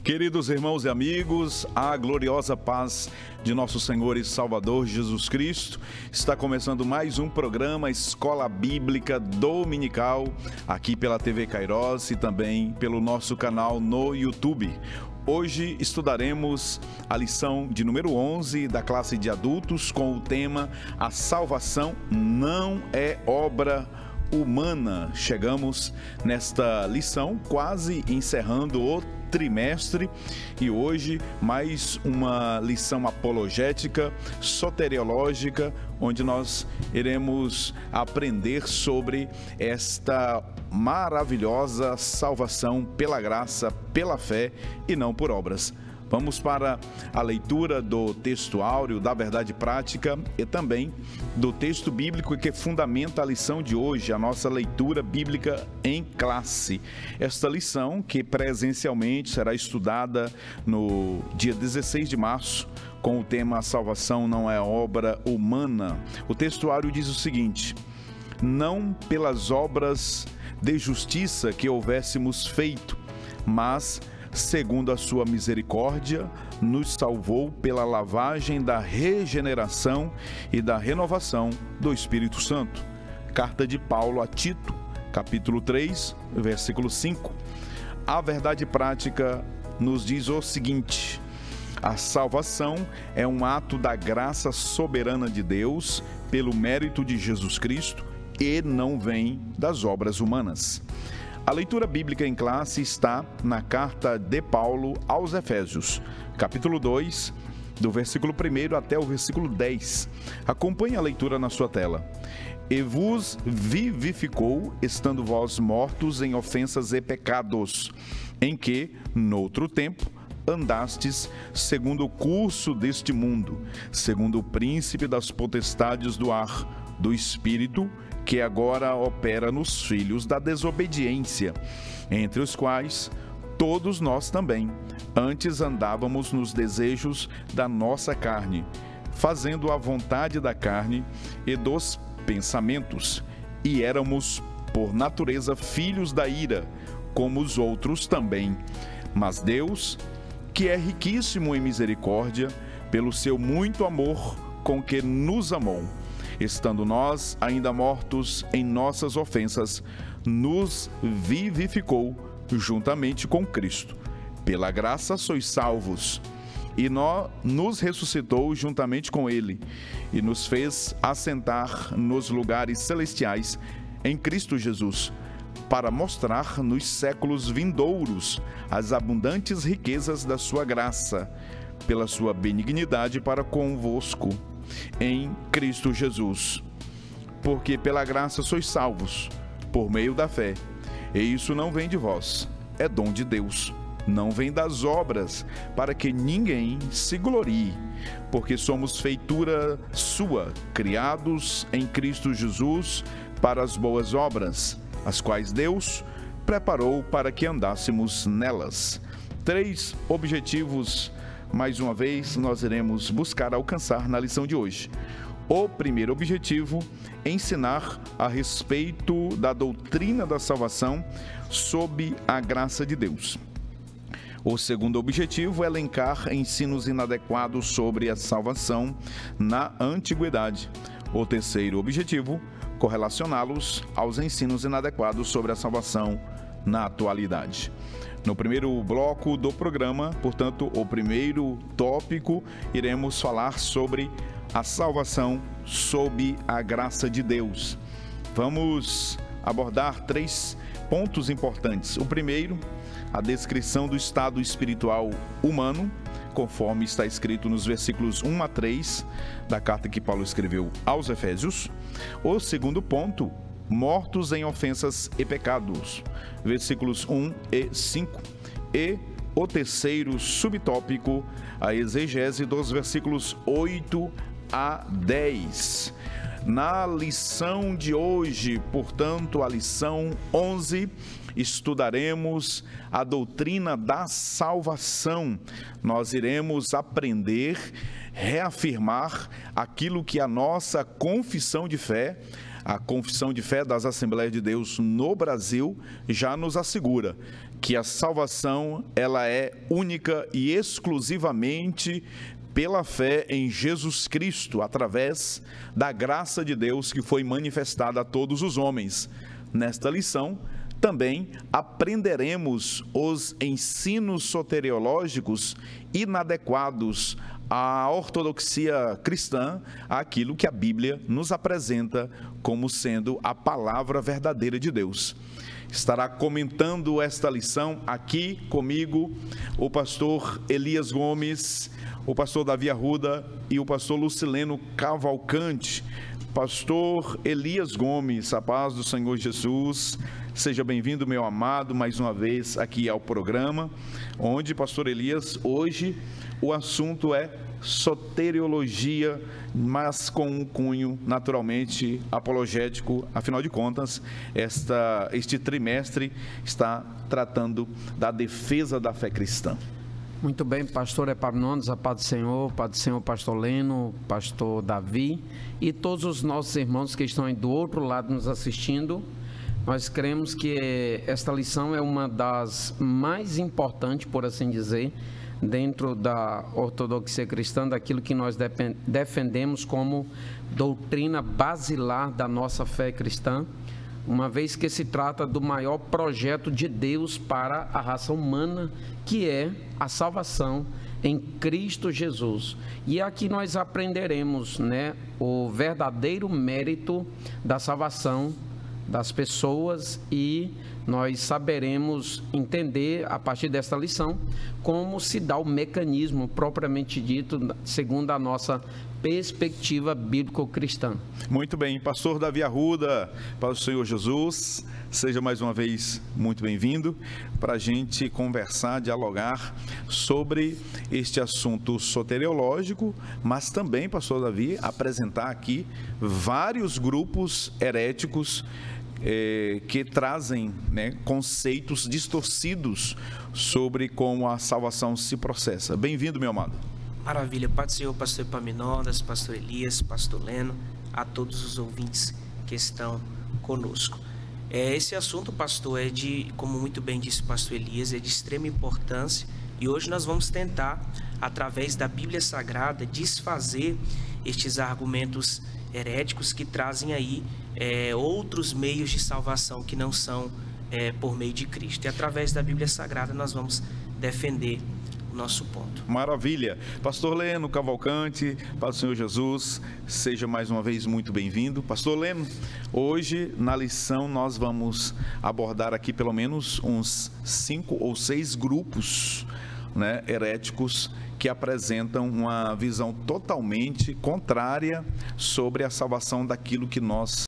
Queridos irmãos e amigos, a gloriosa paz de nosso Senhor e Salvador Jesus Cristo. Está começando mais um programa Escola Bíblica Dominical, aqui pela TV Kairos e também pelo nosso canal no YouTube. Hoje estudaremos a lição de número 11 da classe de adultos com o tema A salvação não é obra humana. Chegamos nesta lição quase encerrando o trimestre e hoje mais uma lição apologética, soteriológica, onde nós iremos aprender sobre esta maravilhosa salvação pela graça, pela fé e não por obras. Vamos para a leitura do texto áureo, da verdade prática e também do texto bíblico que fundamenta a lição de hoje, a nossa leitura bíblica em classe. Esta lição, que presencialmente será estudada no dia 16 de março, com o tema A salvação não é obra humana. O texto áureo diz o seguinte: não pelas obras de justiça que houvéssemos feito, mas segundo a sua misericórdia, nos salvou pela lavagem da regeneração e da renovação do Espírito Santo. Carta de Paulo a Tito, capítulo 3, versículo 5. A verdade prática nos diz o seguinte: a salvação é um ato da graça soberana de Deus pelo mérito de Jesus Cristo e não vem das obras humanas. A leitura bíblica em classe está na carta de Paulo aos Efésios, capítulo 2, do versículo 1 até o versículo 10. Acompanhe a leitura na sua tela. E vos vivificou, estando vós mortos em ofensas e pecados, em que, noutro tempo, andastes segundo o curso deste mundo, segundo o príncipe das potestades do ar, do Espírito, que agora opera nos filhos da desobediência, entre os quais todos nós também antes andávamos nos desejos da nossa carne, fazendo a vontade da carne e dos pensamentos, e éramos por natureza filhos da ira, como os outros também. Mas Deus, que é riquíssimo em misericórdia, pelo seu muito amor com que nos amou, estando nós ainda mortos em nossas ofensas, nos vivificou juntamente com Cristo. Pela graça sois salvos, e nos ressuscitou juntamente com Ele, e nos fez assentar nos lugares celestiais em Cristo Jesus, para mostrar nos séculos vindouros as abundantes riquezas da sua graça, pela sua benignidade para convosco, em Cristo Jesus. Porque pela graça sois salvos, por meio da fé. E isso não vem de vós, é dom de Deus. Não vem das obras, para que ninguém se glorie. Porque somos feitura sua, criados em Cristo Jesus para as boas obras, as quais Deus preparou para que andássemos nelas. 3 objetivos, mais uma vez, nós iremos buscar alcançar na lição de hoje. O primeiro objetivo, ensinar a respeito da doutrina da salvação sob a graça de Deus. O segundo objetivo, elencar ensinos inadequados sobre a salvação na antiguidade. O terceiro objetivo, correlacioná-los aos ensinos inadequados sobre a salvação na atualidade. No primeiro bloco do programa, portanto, o primeiro tópico, iremos falar sobre a salvação sob a graça de Deus. Vamos abordar 3 pontos importantes. O primeiro, a descrição do estado espiritual humano, conforme está escrito nos versículos 1 a 3 da carta que Paulo escreveu aos Efésios. O segundo ponto, mortos em ofensas e pecados, versículos 1 e 5. E o terceiro subtópico, a exegese dos versículos 8 a 10. Na lição de hoje, portanto, a lição 11, estudaremos a doutrina da salvação. Nós iremos aprender, reafirmar aquilo que a nossa confissão de fé, a confissão de fé das Assembleias de Deus no Brasil, já nos assegura, que a salvação ela é única e exclusivamente pela fé em Jesus Cristo, através da graça de Deus que foi manifestada a todos os homens. Nesta lição, também aprenderemos os ensinos soteriológicos inadequados à ortodoxia cristã, aquilo que a Bíblia nos apresenta como sendo a palavra verdadeira de Deus. Estará comentando esta lição aqui comigo o pastor Elias Gomes, o pastor Davi Arruda e o pastor Lucileno Cavalcante. Pastor Elias Gomes, a paz do Senhor Jesus, seja bem-vindo, meu amado, mais uma vez aqui ao programa, onde, pastor Elias, hoje o assunto é soteriologia, mas com um cunho naturalmente apologético. Afinal de contas, este trimestre está tratando da defesa da fé cristã. Muito bem, pastor Epaminondas, a paz do Senhor, pastor Leno, pastor Davi e todos os nossos irmãos que estão aí do outro lado nos assistindo. Nós cremos que esta lição é uma das mais importantes, por assim dizer, dentro da ortodoxia cristã, daquilo que nós defendemos como doutrina basilar da nossa fé cristã, uma vez que se trata do maior projeto de Deus para a raça humana, que é a salvação em Cristo Jesus. E aqui nós aprenderemos, o verdadeiro mérito da salvação das pessoas, e nós saberemos entender a partir desta lição como se dá o mecanismo propriamente dito, segundo a nossa perspectiva bíblico-cristã. Muito bem, pastor Davi Arruda, para o Senhor Jesus, seja mais uma vez muito bem-vindo para a gente conversar, dialogar sobre este assunto soteriológico, mas também, pastor Davi, apresentar aqui vários grupos heréticos que trazem conceitos distorcidos sobre como a salvação se processa. Bem-vindo, meu amado. Maravilha, Pai do Senhor, pastor Epaminondas, pastor Elias, pastor Leno, a todos os ouvintes que estão conosco. Esse assunto, pastor, como muito bem disse o pastor Elias, é de extrema importância, e hoje nós vamos tentar, através da Bíblia Sagrada, desfazer estes argumentos heréticos que trazem aí outros meios de salvação que não são por meio de Cristo. E através da Bíblia Sagrada nós vamos defender o nosso ponto. Maravilha. Pastor Leno Cavalcante, Pai do Senhor Jesus, seja mais uma vez muito bem-vindo. Pastor Leno, hoje na lição nós vamos abordar aqui pelo menos uns 5 ou 6 grupos heréticos que apresentam uma visão totalmente contrária sobre a salvação daquilo que nós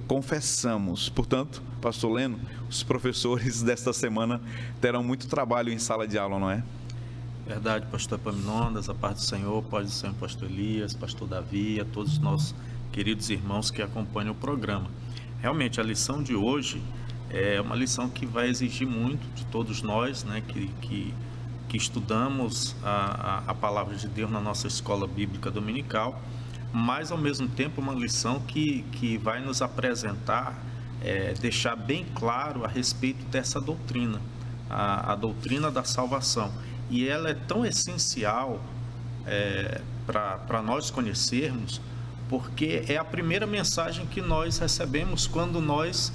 confessamos. Portanto, pastor Leno, os professores desta semana terão muito trabalho em sala de aula, não é? Verdade, pastor Epaminondas, a paz do Senhor, paz do Senhor, pastor Elias, pastor Davi, a todos os nossos queridos irmãos que acompanham o programa. Realmente, a lição de hoje é uma lição que vai exigir muito de todos nós, que estudamos a palavra de Deus na nossa escola bíblica dominical, mas ao mesmo tempo uma lição que vai nos apresentar, deixar bem claro a respeito dessa doutrina, a doutrina da salvação. E ela é tão essencial para nós conhecermos, porque é a primeira mensagem que nós recebemos quando nós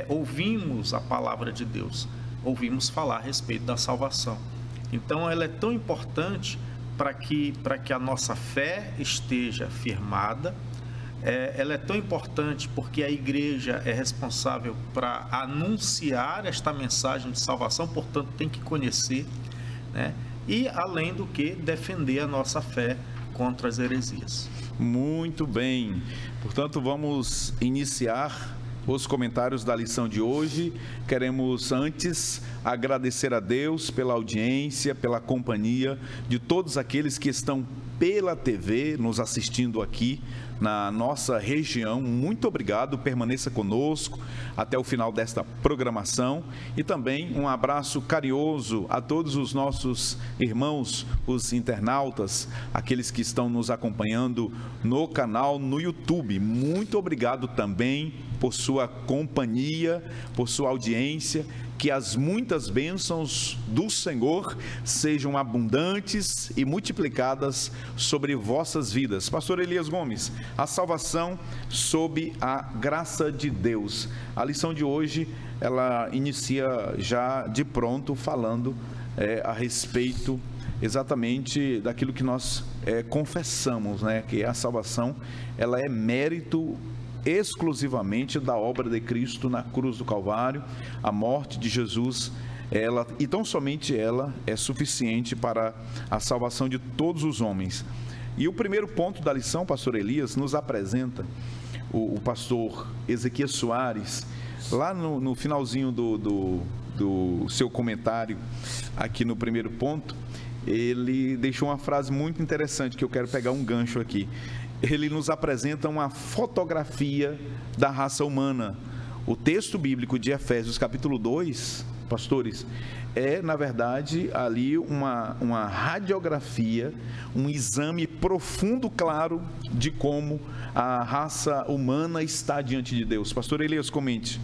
ouvimos a palavra de Deus, ouvimos falar a respeito da salvação. Então ela é tão importante para que a nossa fé esteja firmada. Ela é tão importante porque a igreja é responsável para anunciar esta mensagem de salvação, portanto tem que conhecer, e além do que defender a nossa fé contra as heresias. Muito bem, portanto vamos iniciar os comentários da lição de hoje. Queremos antes agradecer a Deus pela audiência, pela companhia de todos aqueles que estão pela TV nos assistindo aqui na nossa região. Muito obrigado, permaneça conosco até o final desta programação, e também um abraço carinhoso a todos os nossos irmãos, os internautas, aqueles que estão nos acompanhando no canal no YouTube. Muito obrigado também por sua companhia, por sua audiência, que as muitas bênçãos do Senhor sejam abundantes e multiplicadas sobre vossas vidas. Pastor Elias Gomes, a salvação sob a graça de Deus. A lição de hoje, ela inicia já de pronto falando a respeito exatamente daquilo que nós confessamos, né? Que a salvação, ela é mérito exclusivamente da obra de Cristo na cruz do Calvário. A morte de Jesus, ela, e tão somente ela, é suficiente para a salvação de todos os homens. E o primeiro ponto da lição, pastor Elias, nos apresenta o pastor Ezequias Soares, lá no finalzinho do seu comentário, aqui no primeiro ponto. Ele deixou uma frase muito interessante que eu quero pegar um gancho aqui. Ele nos apresenta uma fotografia da raça humana. O texto bíblico de Efésios capítulo 2, pastores, é na verdade ali uma radiografia, um exame profundo, claro, de como a raça humana está diante de Deus. Pastor Elias, comente.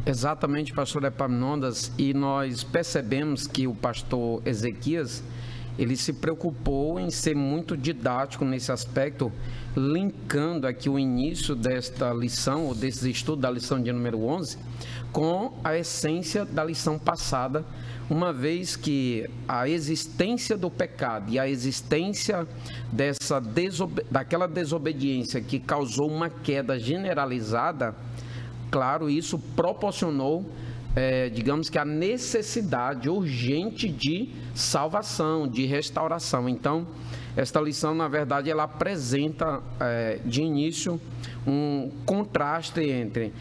Exatamente, pastor Epaminondas, e nós percebemos que o pastor Ezequias, ele se preocupou em ser muito didático nesse aspecto, linkando aqui o início desta lição, ou desse estudo da lição de número 11, com a essência da lição passada, uma vez que a existência do pecado e a existência daquela desobediência que causou uma queda generalizada, claro, isso proporcionou digamos que a necessidade urgente de salvação, de restauração. Então, esta lição, na verdade, ela apresenta de início um contraste entre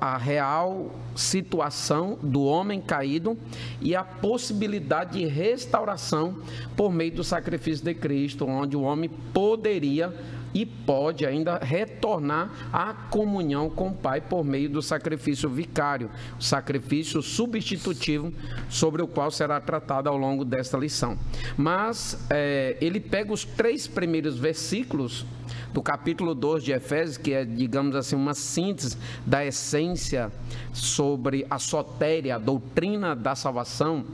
a real situação do homem caído e a possibilidade de restauração por meio do sacrifício de Cristo, onde o homem poderia e pode ainda retornar à comunhão com o Pai por meio do sacrifício vicário, o sacrifício substitutivo, sobre o qual será tratado ao longo desta lição. Mas ele pega os 3 primeiros versículos do capítulo 2 de Efésios, que é, digamos assim, uma síntese da essência sobre a sotéria, a doutrina da salvação,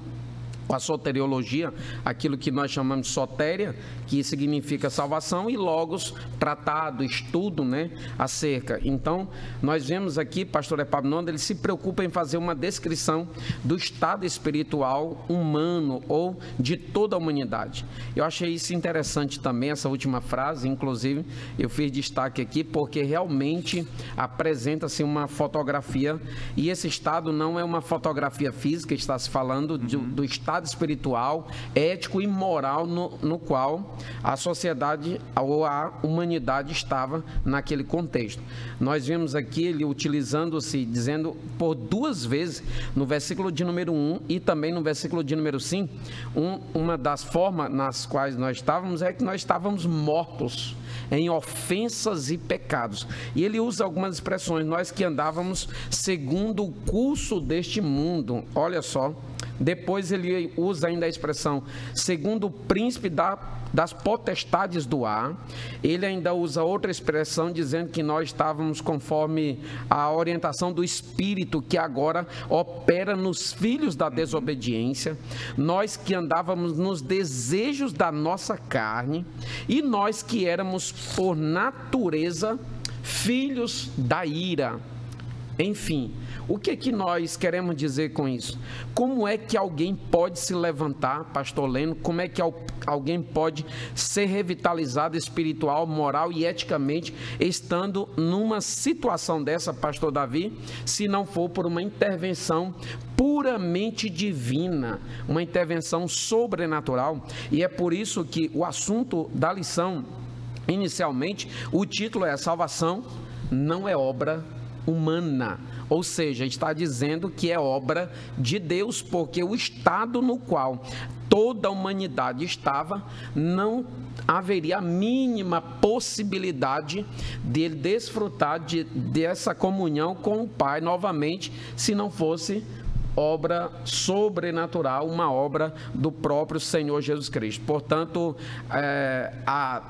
a soteriologia, aquilo que nós chamamos de sotéria, que significa salvação, e logos, tratado, estudo, né, acerca. Então, nós vemos aqui, pastor Epaminondas, ele se preocupa em fazer uma descrição do estado espiritual humano ou de toda a humanidade. Eu achei isso interessante também, essa última frase, inclusive, eu fiz destaque aqui, porque realmente apresenta-se uma fotografia, e esse estado não é uma fotografia física, está se falando do estado espiritual, ético e moral no qual a sociedade ou a humanidade estava naquele contexto. Nós vemos aqui ele utilizando-se, dizendo por 2 vezes, no versículo de número 1 e também no versículo de número 5, uma das formas nas quais nós estávamos é que nós estávamos mortos em ofensas e pecados. E ele usa algumas expressões, nós que andávamos segundo o curso deste mundo. Olha só, depois ele usa ainda a expressão segundo o príncipe das potestades do ar. Ele ainda usa outra expressão dizendo que nós estávamos conforme a orientação do Espírito que agora opera nos filhos da desobediência, nós que andávamos nos desejos da nossa carne e nós que éramos por natureza filhos da ira. Enfim, o que é que nós queremos dizer com isso? Como é que alguém pode se levantar, pastor Leno, como é que alguém pode ser revitalizado espiritual, moral e eticamente, estando numa situação dessa, pastor Davi, se não for por uma intervenção puramente divina, uma intervenção sobrenatural? E é por isso que o assunto da lição, inicialmente, o título é: a salvação não é obra humana, ou seja, está dizendo que é obra de Deus, porque o estado no qual toda a humanidade estava, não haveria a mínima possibilidade de ele desfrutar dessa comunhão com o Pai novamente, se não fosse obra sobrenatural, uma obra do próprio Senhor Jesus Cristo. Portanto,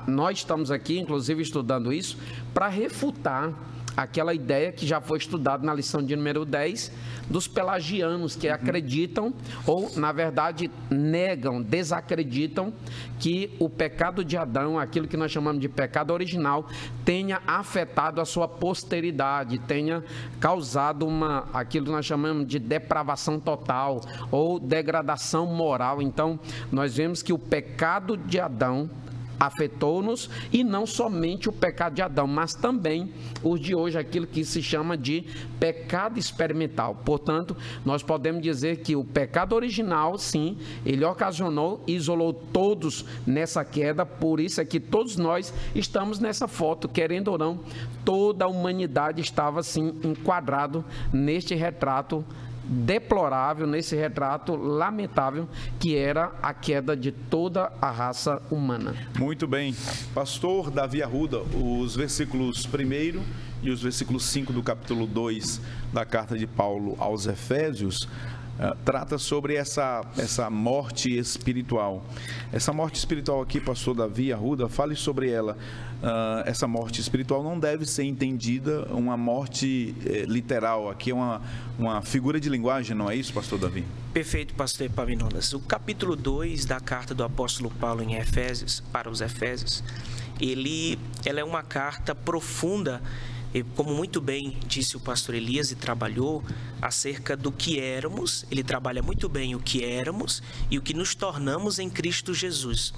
nós estamos aqui, inclusive, estudando isso para refutar aquela ideia que já foi estudada na lição de número 10, dos pelagianos que acreditam, ou na verdade negam, desacreditam que o pecado de Adão, aquilo que nós chamamos de pecado original, tenha afetado a sua posteridade, tenha causado aquilo que nós chamamos de depravação total ou degradação moral. Então, nós vemos que o pecado de Adão afetou-nos, e não somente o pecado de Adão, mas também os de hoje, aquilo que se chama de pecado experimental. Portanto, nós podemos dizer que o pecado original, sim, ele ocasionou e isolou todos nessa queda. Por isso é que todos nós estamos nessa foto, querendo ou não, toda a humanidade estava assim enquadrado neste retrato deplorável, nesse retrato lamentável que era a queda de toda a raça humana. Muito bem. Pastor Davi Arruda, os versículos 1º e os versículos 5 do capítulo 2 da carta de Paulo aos Efésios trata sobre essa morte espiritual. Essa morte espiritual aqui, pastor Davi Arruda, fale sobre ela. Essa morte espiritual não deve ser entendida uma morte literal. Aqui é uma figura de linguagem, não é isso, pastor Davi? Perfeito, pastor Epaminondas. O capítulo 2 da carta do apóstolo Paulo em Efésios, para os Efésios, ela é uma carta profunda, como muito bem disse o pastor Elias e trabalhou, acerca do que éramos. Ele trabalha muito bem o que éramos e o que nos tornamos em Cristo Jesus.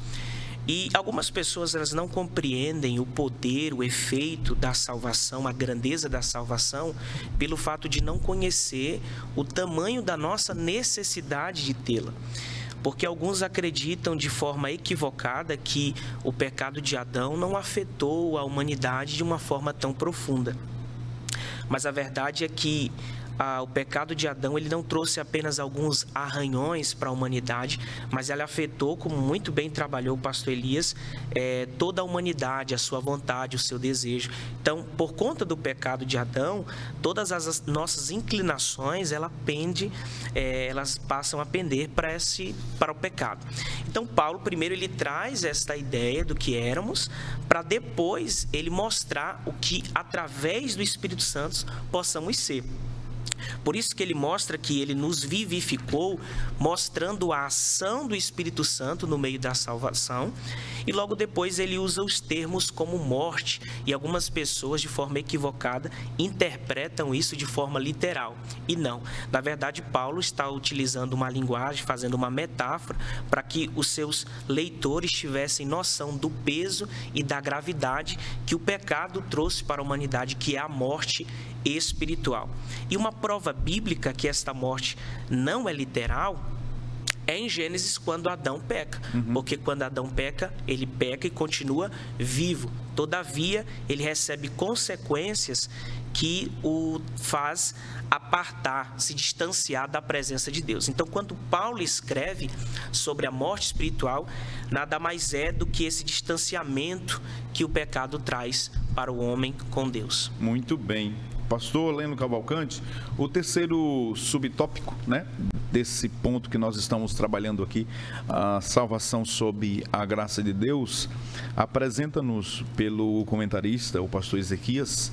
E algumas pessoas, elas não compreendem o poder, o efeito da salvação, a grandeza da salvação, pelo fato de não conhecer o tamanho da nossa necessidade de tê-la. Porque alguns acreditam de forma equivocada que o pecado de Adão não afetou a humanidade de uma forma tão profunda. Mas a verdade é que o pecado de Adão, ele não trouxe apenas alguns arranhões para a humanidade, mas ele afetou, como muito bem trabalhou o pastor Elias, toda a humanidade, a sua vontade, o seu desejo. Então, por conta do pecado de Adão, todas as nossas inclinações, elas passam a pender para o pecado. Então, Paulo, primeiro, ele traz esta ideia do que éramos, para depois ele mostrar o que, através do Espírito Santo, possamos ser. Por isso que ele mostra que ele nos vivificou, mostrando a ação do Espírito Santo no meio da salvação. E logo depois ele usa os termos como morte. E algumas pessoas, de forma equivocada, interpretam isso de forma literal. E não. Na verdade, Paulo está utilizando uma linguagem, fazendo uma metáfora, para que os seus leitores tivessem noção do peso e da gravidade que o pecado trouxe para a humanidade, que é a morte espiritual. E uma prova bíblica que esta morte não é literal é em Gênesis, quando Adão peca. Porque quando Adão peca, ele peca e continua vivo. Todavia, ele recebe consequências que o faz apartar, se distanciar da presença de Deus. Então, quando Paulo escreve sobre a morte espiritual, nada mais é do que esse distanciamento que o pecado traz para o homem com Deus. Muito bem. Pastor Leno Cavalcante, o terceiro subtópico, né, desse ponto que nós estamos trabalhando aqui, a salvação sob a graça de Deus, apresenta-nos pelo comentarista, o pastor Ezequias,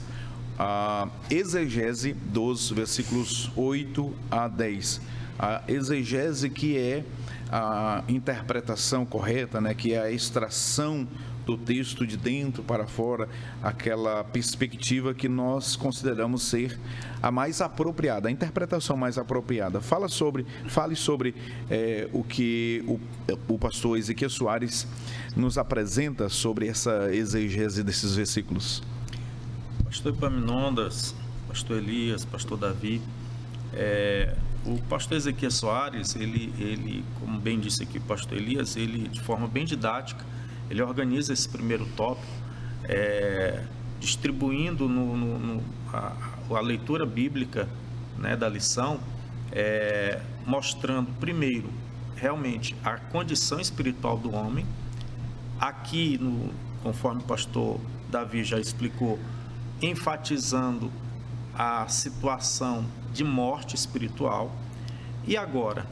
a exegese dos versículos 8 a 10. A exegese, que é a interpretação correta, né, que é a extração do texto de dentro para fora, aquela perspectiva que nós consideramos ser a mais apropriada, a interpretação mais apropriada. Fale sobre o que o pastor Ezequias Soares nos apresenta sobre essa exegese desses versículos. Pastor Epaminondas, pastor Elias, pastor Davi, o pastor Ezequias Soares, ele, como bem disse aqui o pastor Elias, ele, de forma bem didática, ele organiza esse primeiro tópico, distribuindo a leitura bíblica, né, da lição, mostrando primeiro realmente a condição espiritual do homem. Aqui, conforme o pastor Davi já explicou, enfatizando a situação de morte espiritual. E agora,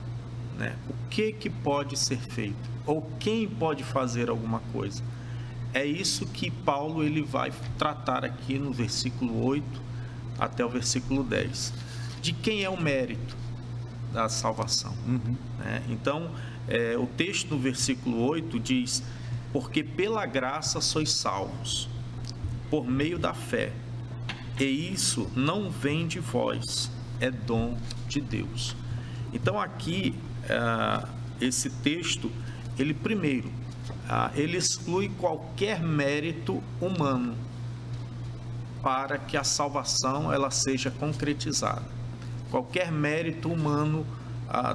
né, o que pode ser feito? Ou quem pode fazer alguma coisa? É isso que Paulo ele vai tratar aqui no versículo 8 até o versículo 10. De quem é o mérito da salvação? Né? Então, o texto no versículo 8 diz: porque pela graça sois salvos, por meio da fé, e isso não vem de vós, é dom de Deus. Então aqui, esse texto, ele primeiro, ele exclui qualquer mérito humano para que a salvação ela seja concretizada. Qualquer mérito humano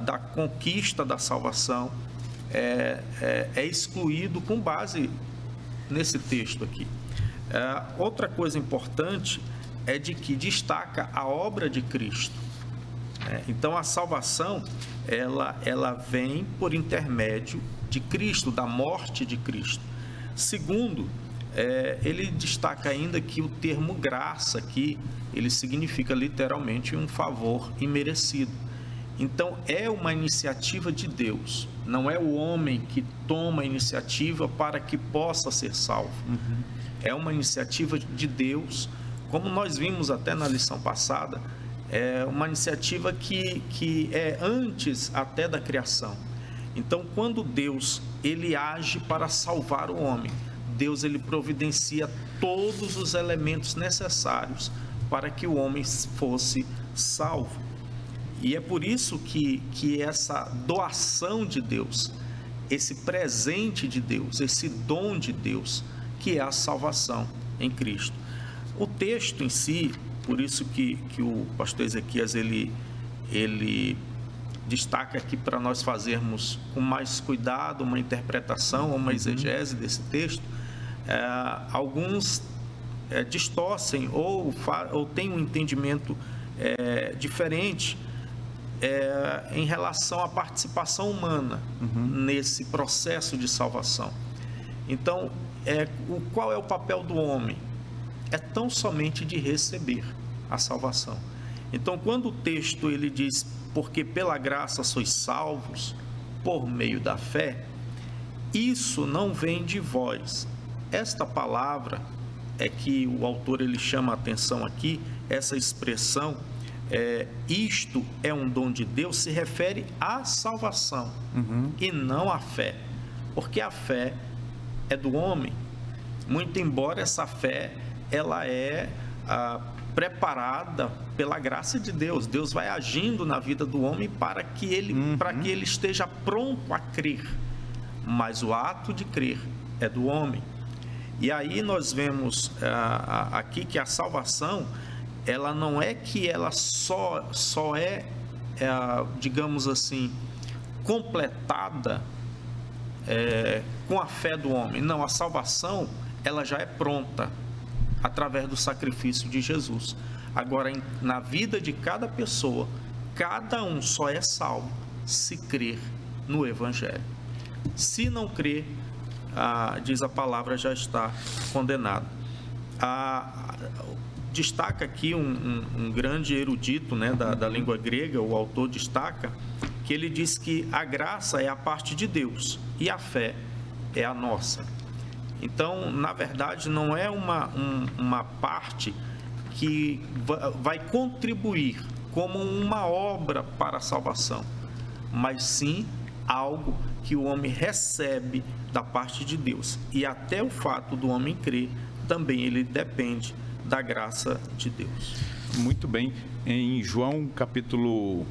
da conquista da salvação é excluído com base nesse texto aqui. Outra coisa importante é de que destaca a obra de Cristo. Então a salvação ela vem por intermédio de Cristo, da morte de Cristo. Segundo, ele destaca ainda que o termo graça aqui, ele significa literalmente um favor imerecido. Então é uma iniciativa de Deus, não é o homem que toma a iniciativa para que possa ser salvo. É uma iniciativa de Deus, como nós vimos até na lição passada, é uma iniciativa que é antes até da criação. Então, quando Deus ele age para salvar o homem, Deus ele providencia todos os elementos necessários para que o homem fosse salvo. E é por isso que essa doação de Deus, esse presente de Deus, esse dom de Deus, que é a salvação em Cristo. O texto em si, por isso que o pastor Ezequias ele destaca aqui para nós fazermos com mais cuidado uma interpretação, uma exegese desse texto. Alguns distorcem ou têm um entendimento diferente em relação à participação humana nesse processo de salvação. Então, qual é o papel do homem? É tão somente de receber a salvação. Então, quando o texto ele diz: porque pela graça sois salvos por meio da fé, isso não vem de vós. Esta palavra é que o autor ele chama a atenção aqui, essa expressão, isto é um dom de Deus, se refere à salvação e não à fé, porque a fé é do homem, muito embora essa fé ela é preparada pela graça de Deus. Deus vai agindo na vida do homem para que ele esteja pronto a crer, mas o ato de crer é do homem. E aí nós vemos aqui que a salvação ela não é que ela só é, digamos assim, completada com a fé do homem. Não, a salvação ela já é pronta através do sacrifício de Jesus. Agora, na vida de cada pessoa, cada um só é salvo se crer no Evangelho. Se não crer, diz a palavra, já está condenado. Destaca aqui um grande erudito, né, da língua grega, o autor destaca que ele diz que a graça é a parte de Deus e a fé é a nossa. Então, na verdade, não é uma parte que vai contribuir como uma obra para a salvação, mas sim algo que o homem recebe da parte de Deus. E até o fato do homem crer, também ele depende da graça de Deus. Muito bem. Em João capítulo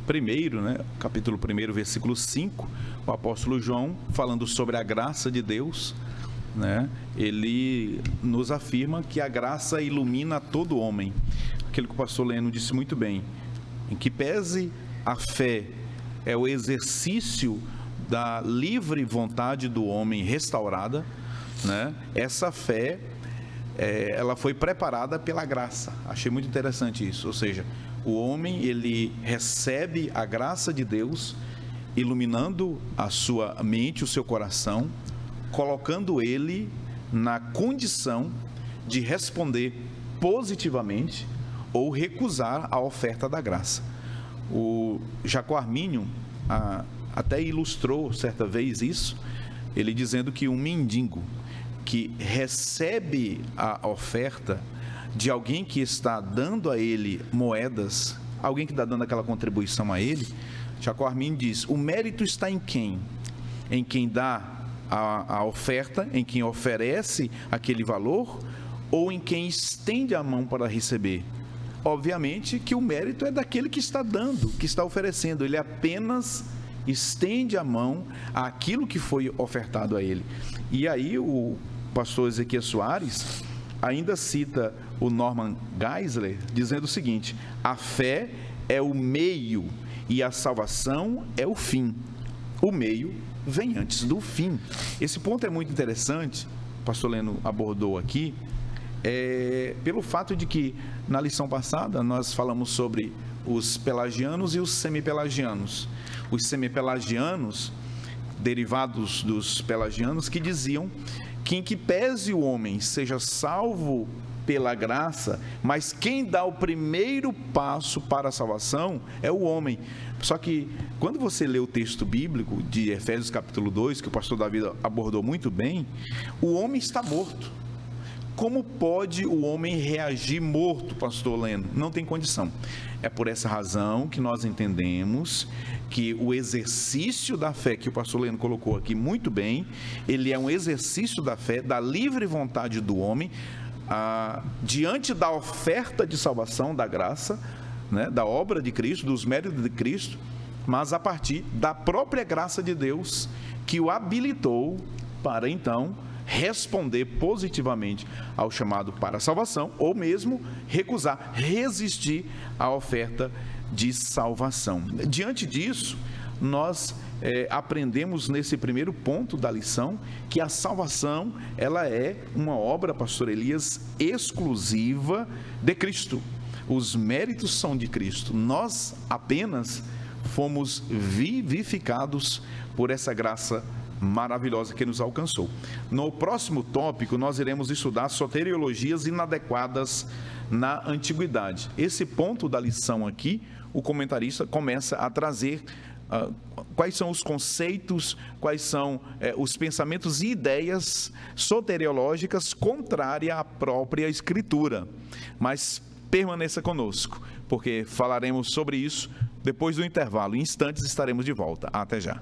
1, né? Capítulo 1, versículo 5, o apóstolo João, falando sobre a graça de Deus, né? Ele nos afirma que a graça ilumina todo homem. Aquilo que o pastor Leno disse muito bem, em que pese a fé é o exercício da livre vontade do homem restaurada, né? Essa fé ela foi preparada pela graça. Achei muito interessante isso. Ou seja, o homem ele recebe a graça de Deus, iluminando a sua mente, o seu coração, colocando ele na condição de responder positivamente ou recusar a oferta da graça. O Jacó Armínio até ilustrou certa vez isso, ele dizendo que um mendigo que recebe a oferta de alguém que está dando a ele moedas, alguém que está dando aquela contribuição a ele, Jacó Arminio diz, o mérito está em quem? Em quem dá a oferta, em quem oferece aquele valor, ou em quem estende a mão para receber? Obviamente que o mérito é daquele que está dando, que está oferecendo. Ele apenas estende a mão àquilo que foi ofertado a ele. E aí o pastor Ezequiel Soares ainda cita o Norman Geisler, dizendo o seguinte, a fé é o meio e a salvação é o fim. O meio vem antes do fim. Esse ponto é muito interessante, o pastor Leno abordou aqui, pelo fato de que na lição passada nós falamos sobre os pelagianos e os semipelagianos. Os semipelagianos, derivados dos pelagianos, que diziam que em que pese o homem seja salvo pela graça, mas quem dá o primeiro passo para a salvação é o homem. Só que quando você lê o texto bíblico de Efésios capítulo 2, que o pastor Davi abordou muito bem, o homem está morto. Como pode o homem reagir morto, pastor Leno? Não tem condição. É por essa razão que nós entendemos que o exercício da fé, que o pastor Leno colocou aqui muito bem, ele é um exercício da fé, da livre vontade do homem, diante da oferta de salvação, da graça, né, da obra de Cristo, dos méritos de Cristo, mas a partir da própria graça de Deus, que o habilitou para então responder positivamente ao chamado para a salvação, ou mesmo recusar, resistir à oferta de salvação. Diante disso, nós aprendemos nesse primeiro ponto da lição que a salvação, ela é uma obra, pastor Elias, exclusiva de Cristo. Os méritos são de Cristo. Nós apenas fomos vivificados por essa graça maravilhosa que nos alcançou. No próximo tópico, nós iremos estudar soteriologias inadequadas na antiguidade. Esse ponto da lição aqui, o comentarista começa a trazer quais são os conceitos, quais são os pensamentos e ideias soteriológicas contrárias à própria Escritura. Mas permaneça conosco, porque falaremos sobre isso depois do intervalo. Em instantes estaremos de volta. Até já.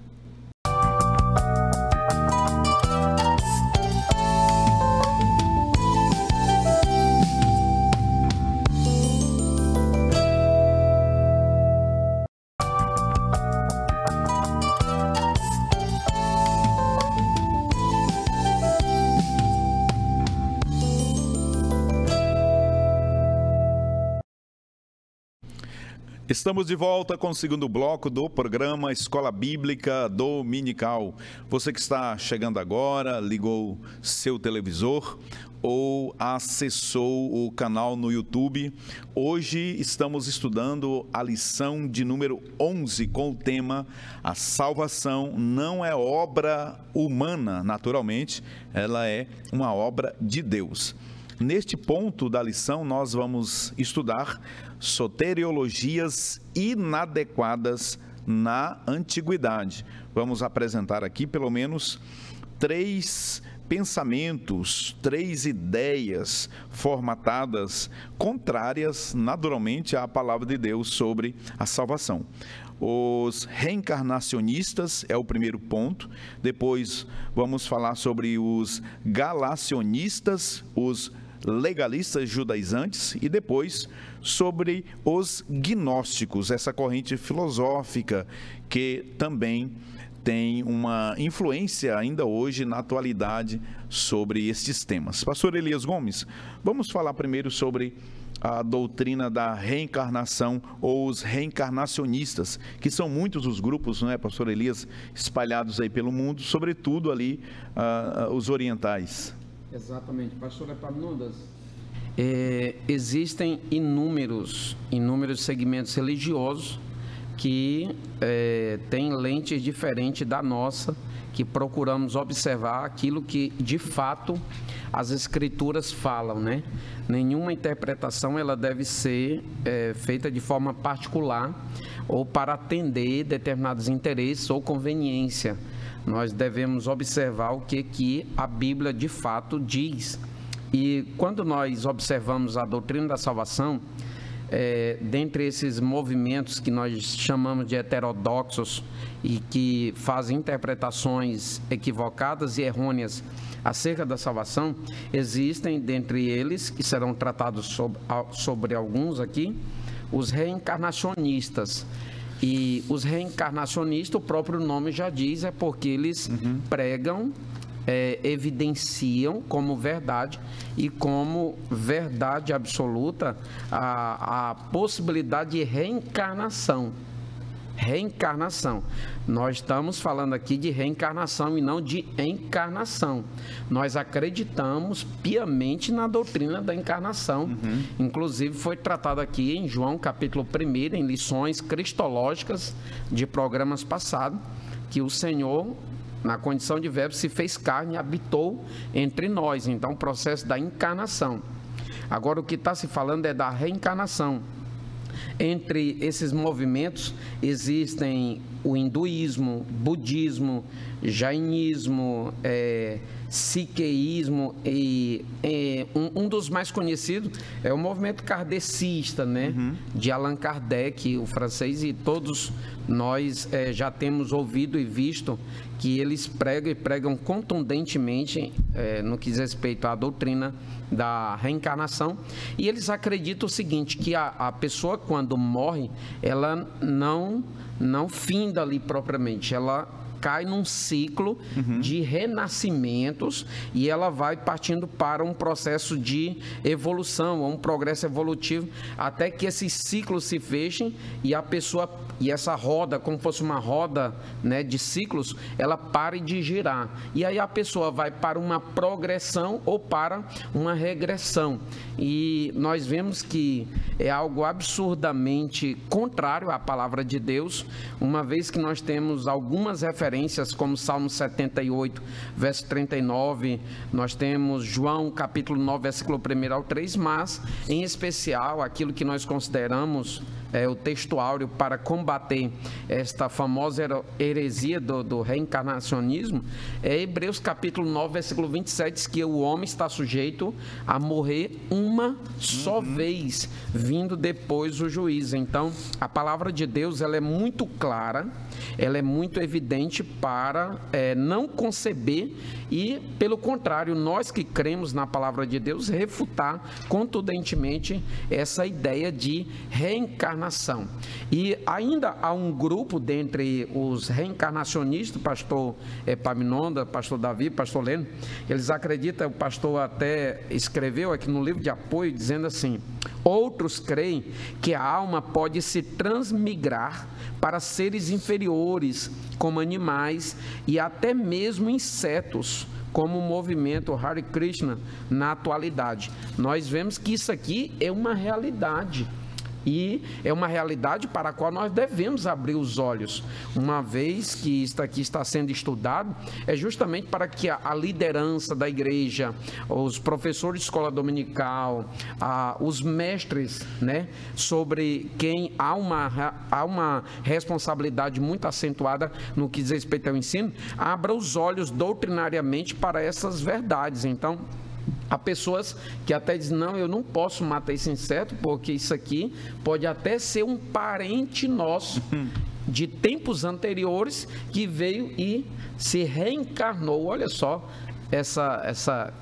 Estamos de volta com o segundo bloco do programa Escola Bíblica Dominical. Você que está chegando agora, ligou seu televisor ou acessou o canal no YouTube. Hoje estamos estudando a lição de número 11 com o tema A salvação não é obra humana, naturalmente, ela é uma obra de Deus. Neste ponto da lição, nós vamos estudar soteriologias inadequadas na antiguidade. Vamos apresentar aqui pelo menos 3 pensamentos, 3 ideias formatadas contrárias, naturalmente, à palavra de Deus sobre a salvação. Os reencarnacionistas é o primeiro ponto. Depois vamos falar sobre os galacionistas, os legalistas judaizantes, e depois sobre os gnósticos, essa corrente filosófica que também tem uma influência ainda hoje na atualidade sobre estes temas. Pastor Elias Gomes, vamos falar primeiro sobre a doutrina da reencarnação ou os reencarnacionistas, que são muitos os grupos, não é, pastor Elias, espalhados aí pelo mundo, sobretudo ali os orientais. Exatamente, pastor Epaminondas. Existem inúmeros segmentos religiosos que têm lentes diferentes da nossa, que procuramos observar aquilo que de fato as escrituras falam, né? Nenhuma interpretação ela deve ser feita de forma particular ou para atender determinados interesses ou conveniência. nós devemos observar o que a Bíblia de fato diz. E quando nós observamos a doutrina da salvação, dentre esses movimentos que nós chamamos de heterodoxos e que fazem interpretações equivocadas e errôneas acerca da salvação, existem dentre eles, que serão tratados sobre alguns aqui, os reencarnacionistas. E os reencarnacionistas, o próprio nome já diz, é porque eles pregam, evidenciam como verdade e como verdade absoluta a possibilidade de reencarnação. Reencarnação. Nós estamos falando aqui de reencarnação e não de encarnação. Nós acreditamos piamente na doutrina da encarnação. Inclusive foi tratado aqui em João capítulo 1, em lições cristológicas de programas passados, que o Senhor, na condição de verbo, se fez carne e habitou entre nós. Então, o processo da encarnação. Agora, o que está se falando é da reencarnação. Entre esses movimentos existem o hinduísmo, budismo, jainismo, sikheísmo e um dos mais conhecidos é o movimento kardecista, né? De Allan Kardec, o francês, e todos nós já temos ouvido e visto que eles pregam contundentemente no que diz respeito à doutrina da reencarnação, e eles acreditam o seguinte, que a pessoa quando morre, ela não finda ali propriamente, ela cai num ciclo de renascimentos e ela vai partindo para um processo de evolução, um progresso evolutivo, até que esses ciclos se fechem e a pessoa, e essa roda, como fosse uma roda, né, de ciclos, ela pare de girar. E aí a pessoa vai para uma progressão ou para uma regressão. E nós vemos que é algo absurdamente contrário à palavra de Deus, uma vez que nós temos algumas referências, como Salmo 78, verso 39, nós temos João, capítulo 9, versículo 1 ao 3, mas, em especial, aquilo que nós consideramos o texto áureo para combater esta famosa heresia do reencarnacionismo, é Hebreus capítulo 9, versículo 27, diz que o homem está sujeito a morrer uma só vez, vindo depois o juízo. Então, a palavra de Deus, ela é muito clara, ela é muito evidente para não conceber e, pelo contrário, nós que cremos na palavra de Deus, refutar contundentemente essa ideia de reencarnação. E ainda há um grupo dentre os reencarnacionistas, pastor Epaminondas, pastor Davi, pastor Leno, eles acreditam, o pastor até escreveu aqui no livro de apoio, dizendo assim: outros creem que a alma pode se transmigrar para seres inferiores, como animais e até mesmo insetos, como o movimento Hare Krishna na atualidade. Nós vemos que isso aqui é uma realidade. E é uma realidade para a qual nós devemos abrir os olhos, uma vez que isso aqui está sendo estudado, é justamente para que a liderança da igreja, os professores de escola dominical, os mestres, né, sobre quem há uma responsabilidade muito acentuada no que diz respeito ao ensino, abra os olhos doutrinariamente para essas verdades. Então, há pessoas que até dizem, não, eu não posso matar esse inseto, porque isso aqui pode até ser um parente nosso de tempos anteriores que veio e se reencarnou. Olha só essa.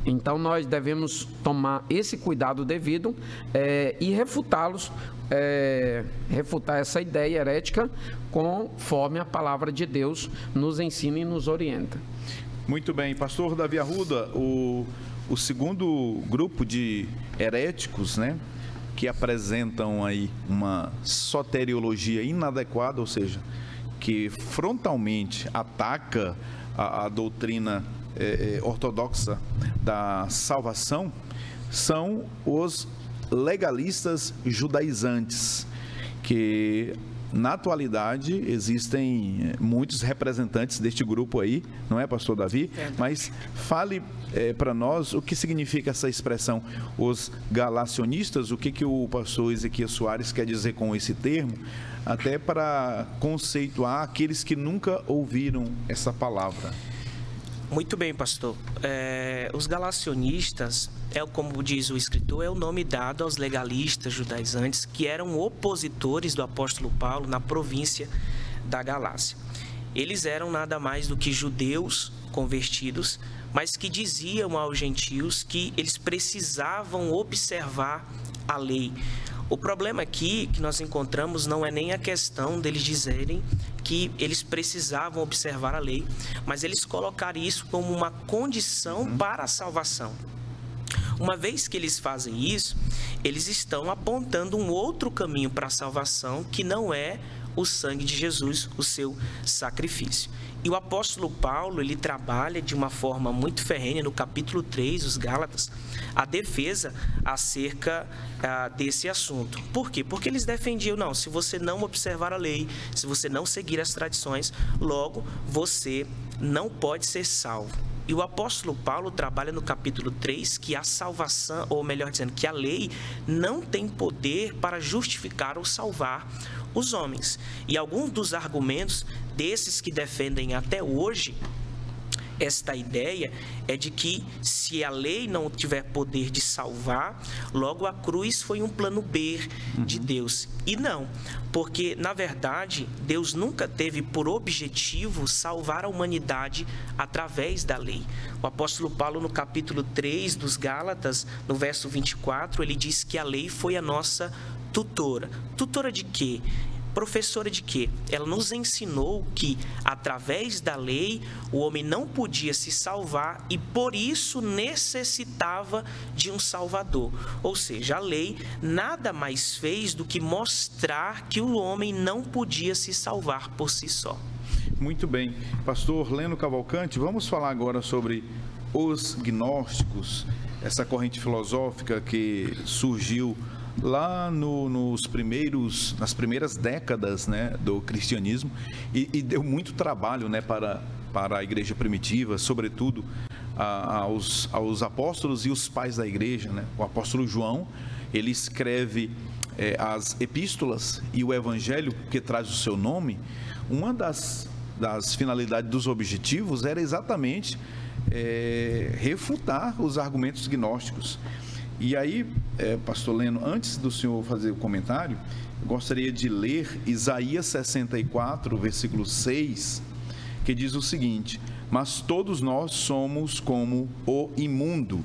Então nós devemos tomar esse cuidado devido e refutá-los, refutar essa ideia herética conforme a palavra de Deus nos ensina e nos orienta. Muito bem, pastor Davi Arruda, o segundo grupo de heréticos, né, que apresentam aí uma soteriologia inadequada, ou seja, que frontalmente ataca a doutrina ortodoxa da salvação, são os legalistas judaizantes, que na atualidade, existem muitos representantes deste grupo aí, não é, pastor Davi? Mas fale para nós o que significa essa expressão, os galacionistas, o que o pastor Ezequias Soares quer dizer com esse termo, até para conceituar aqueles que nunca ouviram essa palavra. Muito bem, pastor. Os galacionistas, como diz o escritor, é o nome dado aos legalistas judaizantes que eram opositores do apóstolo Paulo na província da Galácia. Eles eram nada mais do que judeus convertidos, mas que diziam aos gentios que eles precisavam observar a lei. O problema aqui que nós encontramos não é nem a questão deles dizerem que eles precisavam observar a lei, mas eles colocaram isso como uma condição para a salvação. Uma vez que eles fazem isso, eles estão apontando um outro caminho para a salvação, que não é o sangue de Jesus, o seu sacrifício. E o apóstolo Paulo, ele trabalha de uma forma muito ferrenha no capítulo 3, os Gálatas, a defesa acerca desse assunto. Por quê? Porque eles defendiam, não, se você não observar a lei, se você não seguir as tradições, logo você não pode ser salvo. E o apóstolo Paulo trabalha no capítulo 3 que a salvação, ou melhor dizendo, que a lei não tem poder para justificar ou salvar os homens. E alguns dos argumentos desses que defendem até hoje esta ideia é de que se a lei não tiver poder de salvar, logo a cruz foi um plano B de Deus. E não, porque na verdade Deus nunca teve por objetivo salvar a humanidade através da lei. O apóstolo Paulo, no capítulo 3 dos Gálatas, no verso 24, ele diz que a lei foi a nossa tutora. Tutora de quê? Professora de quê? Ela nos ensinou que, através da lei, o homem não podia se salvar e, por isso, necessitava de um Salvador. Ou seja, a lei nada mais fez do que mostrar que o homem não podia se salvar por si só. Muito bem. Pastor Leno Cavalcante, vamos falar agora sobre os gnósticos, essa corrente filosófica que surgiu lá nas primeiras décadas, né, do cristianismo e deu muito trabalho, né, para a igreja primitiva, sobretudo aos apóstolos e os pais da igreja, né? O apóstolo João, ele escreve as epístolas e o evangelho que traz o seu nome. Uma das finalidades, dos objetivos, era exatamente refutar os argumentos gnósticos. E aí, pastor Leno, antes do senhor fazer o comentário, eu gostaria de ler Isaías 64, versículo 6, que diz o seguinte: mas todos nós somos como o imundo,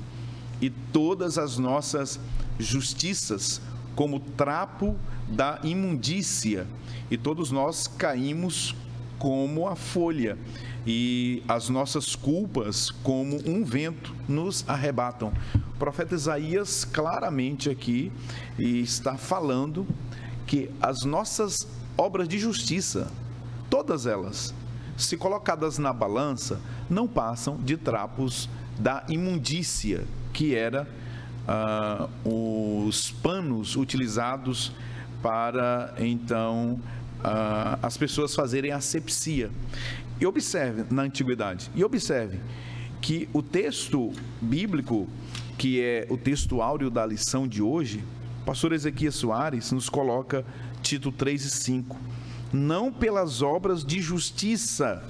e todas as nossas justiças como trapo da imundícia, e todos nós caímos como a folha, e as nossas culpas como um vento nos arrebatam. O profeta Isaías claramente aqui está falando que as nossas obras de justiça, todas elas, se colocadas na balança, não passam de trapos da imundícia, que era os panos utilizados para, então, as pessoas fazerem asepsia. E observe, na antiguidade, que o texto bíblico, que é o texto áureo da lição de hoje, o pastor Ezequias Soares nos coloca Tito 3:5, não pelas obras de justiça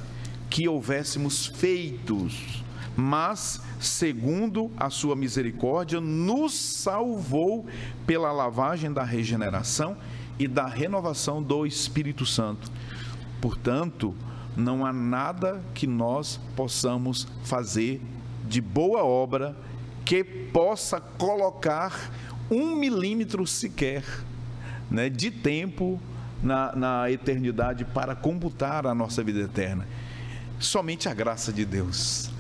que houvéssemos feitos, mas segundo a sua misericórdia, nos salvou pela lavagem da regeneração e da renovação do Espírito Santo. Portanto, não há nada que nós possamos fazer de boa obra que possa colocar 1 milímetro sequer, né, de tempo na eternidade para computar a nossa vida eterna. Somente a graça de Deus.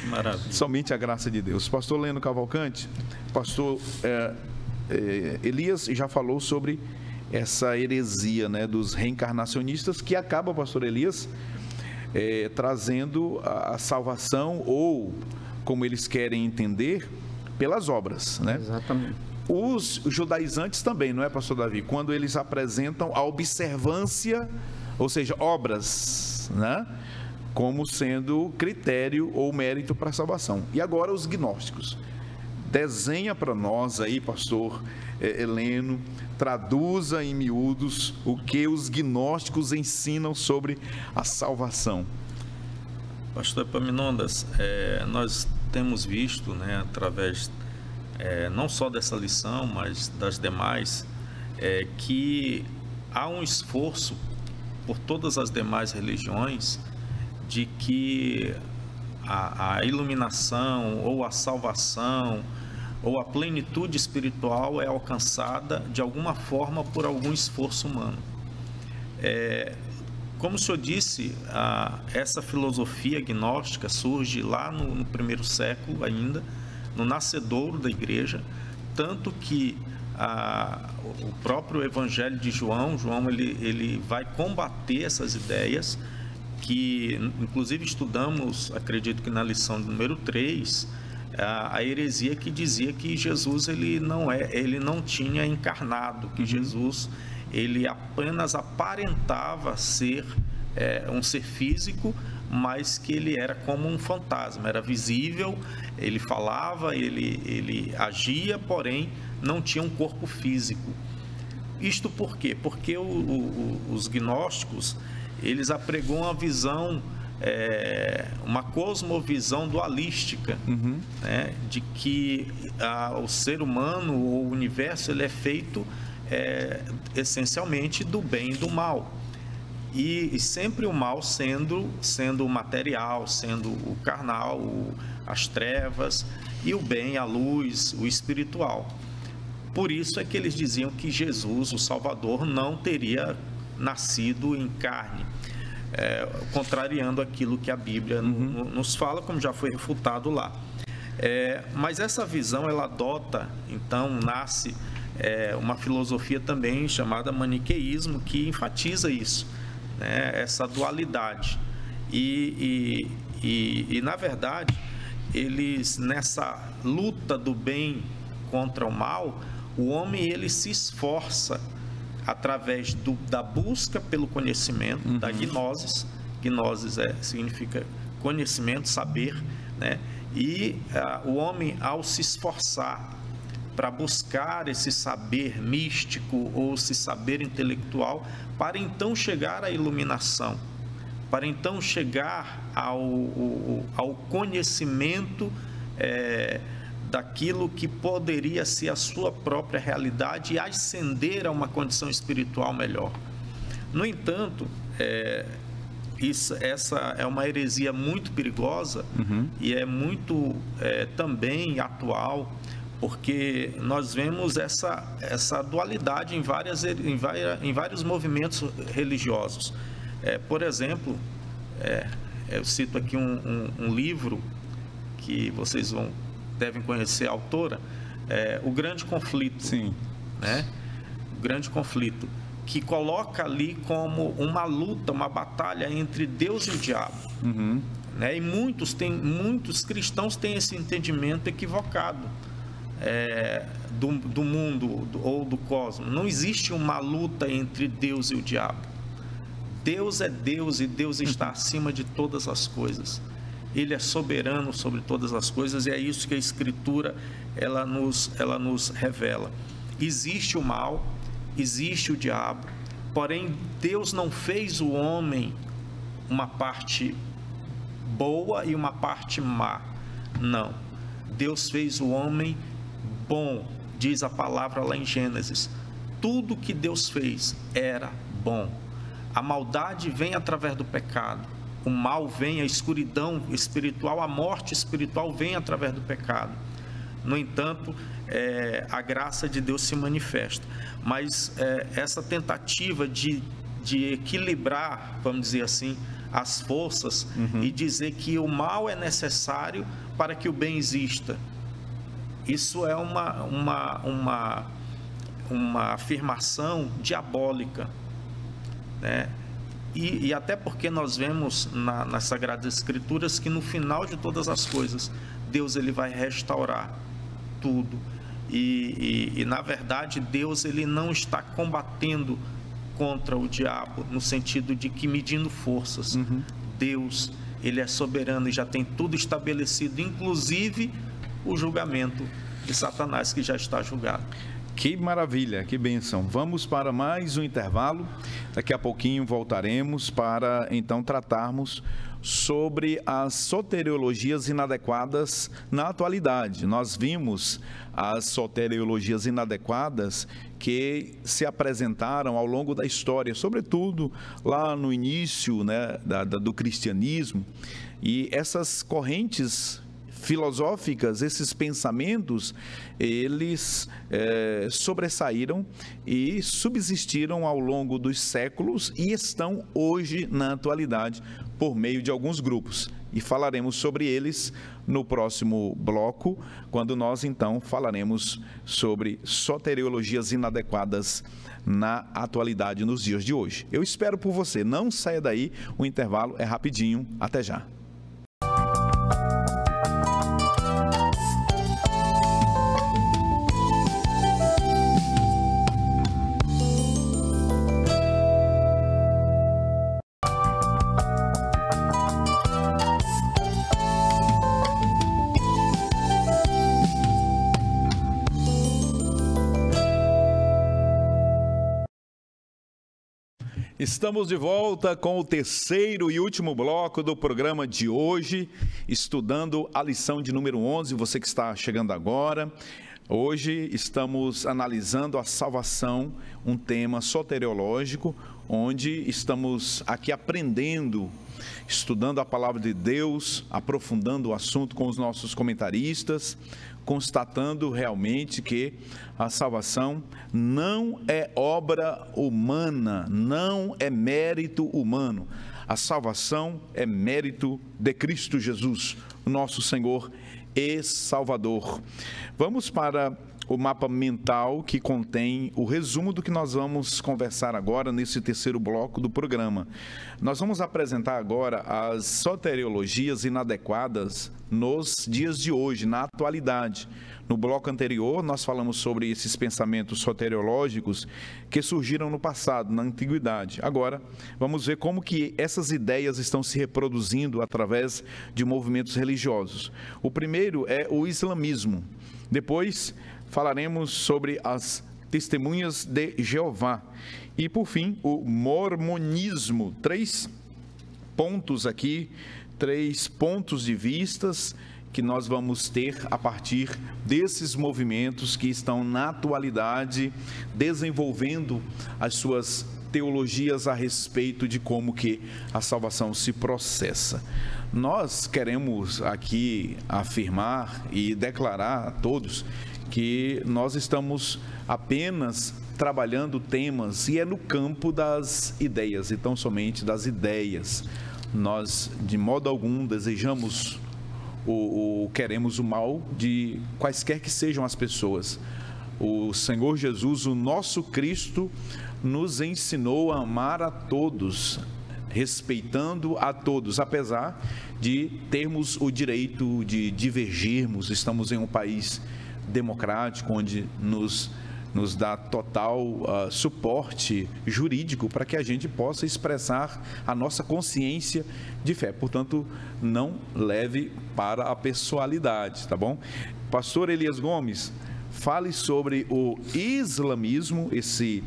Maravilha. Somente a graça de Deus. Pastor Leno Cavalcante, pastor Elias já falou sobre essa heresia, né, dos reencarnacionistas, que acaba, pastor Elias, trazendo a salvação, ou, como eles querem entender, pelas obras, né? Exatamente. os judaizantes também, não é, pastor Davi? Quando eles apresentam a observância, ou seja, obras, né, como sendo critério ou mérito para a salvação. E agora os gnósticos. Desenha para nós aí, pastor Heleno, traduza em miúdos o que os gnósticos ensinam sobre a salvação. Pastor Epaminondas, nós temos visto, né, através não só dessa lição, mas das demais, que há um esforço por todas as demais religiões de que a iluminação ou a salvação ou a plenitude espiritual é alcançada de alguma forma por algum esforço humano. Como o senhor disse, essa filosofia gnóstica surge lá no primeiro século ainda, no nascedouro da igreja, tanto que o próprio Evangelho de João ele vai combater essas ideias, que inclusive estudamos, acredito que na lição número 3, a heresia que dizia que Jesus ele não tinha encarnado, que Jesus ele apenas aparentava ser um ser físico, mas que ele era como um fantasma, era visível, ele falava, ele agia, porém não tinha um corpo físico. Isto por quê? Porque os gnósticos, eles apregam uma visão, uma cosmovisão dualística, né, de que o ser humano ou o universo ele é feito essencialmente do bem e do mal. E sempre o mal sendo o material, sendo o carnal, as trevas, e o bem, a luz, o espiritual. Por isso é que eles diziam que Jesus, o Salvador, não teria nascido em carne, contrariando aquilo que a Bíblia nos fala, como já foi refutado lá. Mas essa visão, ela adota, então, nasce uma filosofia também chamada maniqueísmo, que enfatiza isso, né, essa dualidade. E na verdade, eles, nessa luta do bem contra o mal, o homem ele se esforça através da busca pelo conhecimento, da gnosis. Gnosis significa conhecimento, saber, né? E o homem, ao se esforçar para buscar esse saber místico ou esse saber intelectual, para então chegar à iluminação, para então chegar ao conhecimento daquilo que poderia ser a sua própria realidade e ascender a uma condição espiritual melhor. No entanto, essa é uma heresia muito perigosa e é muito também atual, porque nós vemos essa dualidade em vários movimentos religiosos. Por exemplo, eu cito aqui um livro que vocês devem conhecer a autora, O Grande Conflito. Sim. Né? O Grande Conflito, que coloca ali como uma luta, uma batalha entre Deus e o diabo. Né? E muitos cristãos têm esse entendimento equivocado do mundo ou do cosmos. Não existe uma luta entre Deus e o diabo. Deus é Deus e Deus está acima de todas as coisas. Ele é soberano sobre todas as coisas, e é isso que a Escritura ela nos revela. Existe o mal, existe o diabo, porém Deus não fez o homem uma parte boa e uma parte má. Não. Deus fez o homem bom, diz a palavra lá em Gênesis. Tudo que Deus fez era bom. A maldade vem através do pecado. O mal vem, a escuridão espiritual, a morte espiritual vem através do pecado. No entanto, a graça de Deus se manifesta. Mas essa tentativa de equilibrar, vamos dizer assim, as forças e dizer que o mal é necessário para que o bem exista, isso é uma afirmação diabólica, né? E até porque nós vemos nas Sagradas Escrituras que no final de todas as coisas, Deus ele vai restaurar tudo. E na verdade, Deus ele não está combatendo contra o diabo, no sentido de que medindo forças. Deus, ele é soberano e já tem tudo estabelecido, inclusive o julgamento de Satanás, que já está julgado. Que maravilha, que bênção. Vamos para mais um intervalo. Daqui a pouquinho voltaremos para então tratarmos sobre as soteriologias inadequadas na atualidade. Nós vimos as soteriologias inadequadas que se apresentaram ao longo da história, sobretudo lá no início, né, do cristianismo, e essas correntes filosóficas, esses pensamentos, eles sobressaíram e subsistiram ao longo dos séculos e estão hoje na atualidade por meio de alguns grupos. E falaremos sobre eles no próximo bloco, quando nós então falaremos sobre soteriologias inadequadas na atualidade, nos dias de hoje. Eu espero por você, não saia daí, o intervalo é rapidinho, até já. Estamos de volta com o terceiro e último bloco do programa de hoje, estudando a lição de número 11, você que está chegando agora. Hoje estamos analisando a salvação, um tema soteriológico, onde estamos aqui aprendendo, estudando a palavra de Deus, aprofundando o assunto com os nossos comentaristas, constatando realmente que a salvação não é obra humana, não é mérito humano. A salvação é mérito de Cristo Jesus, nosso Senhor e Salvador. Vamos para o mapa mental que contém o resumo do que nós vamos conversar agora nesse terceiro bloco do programa. Nós vamos apresentar agora as soteriologias inadequadas nos dias de hoje, na atualidade. No bloco anterior, nós falamos sobre esses pensamentos soteriológicos que surgiram no passado, na antiguidade. Agora, vamos ver como que essas ideias estão se reproduzindo através de movimentos religiosos. O primeiro é o islamismo. Depois, falaremos sobre as testemunhas de Jeová. E, por fim, o mormonismo. 3 pontos aqui, 3 pontos de vistas que nós vamos ter a partir desses movimentos que estão na atualidade desenvolvendo as suas teologias a respeito de como que a salvação se processa. Nós queremos aqui afirmar e declarar a todos que nós estamos apenas trabalhando temas e é no campo das ideias, e tão somente das ideias. Nós, de modo algum, desejamos queremos o mal de quaisquer que sejam as pessoas. O Senhor Jesus, o nosso Cristo, nos ensinou a amar a todos, respeitando a todos, apesar de termos o direito de divergirmos. Estamos em um país democrático, onde nos dá total suporte jurídico para que a gente possa expressar a nossa consciência de fé. Portanto, não leve para a pessoalidade, tá bom? Pastor Elias Gomes, fale sobre o islamismo, esse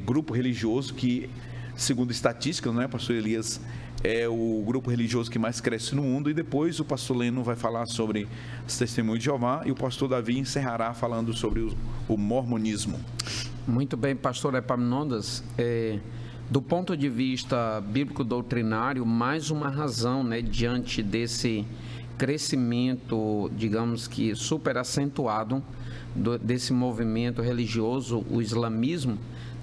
grupo religioso que, segundo estatísticas, não é, Pastor Elias, é o grupo religioso que mais cresce no mundo, e depois o pastor Leno vai falar sobre as testemunhas de Jeová e o pastor Davi encerrará falando sobre o mormonismo. Muito bem, pastor Epaminondas. Do ponto de vista bíblico-doutrinário, mais uma razão, né, diante desse crescimento, digamos que super acentuado desse movimento religioso, o islamismo,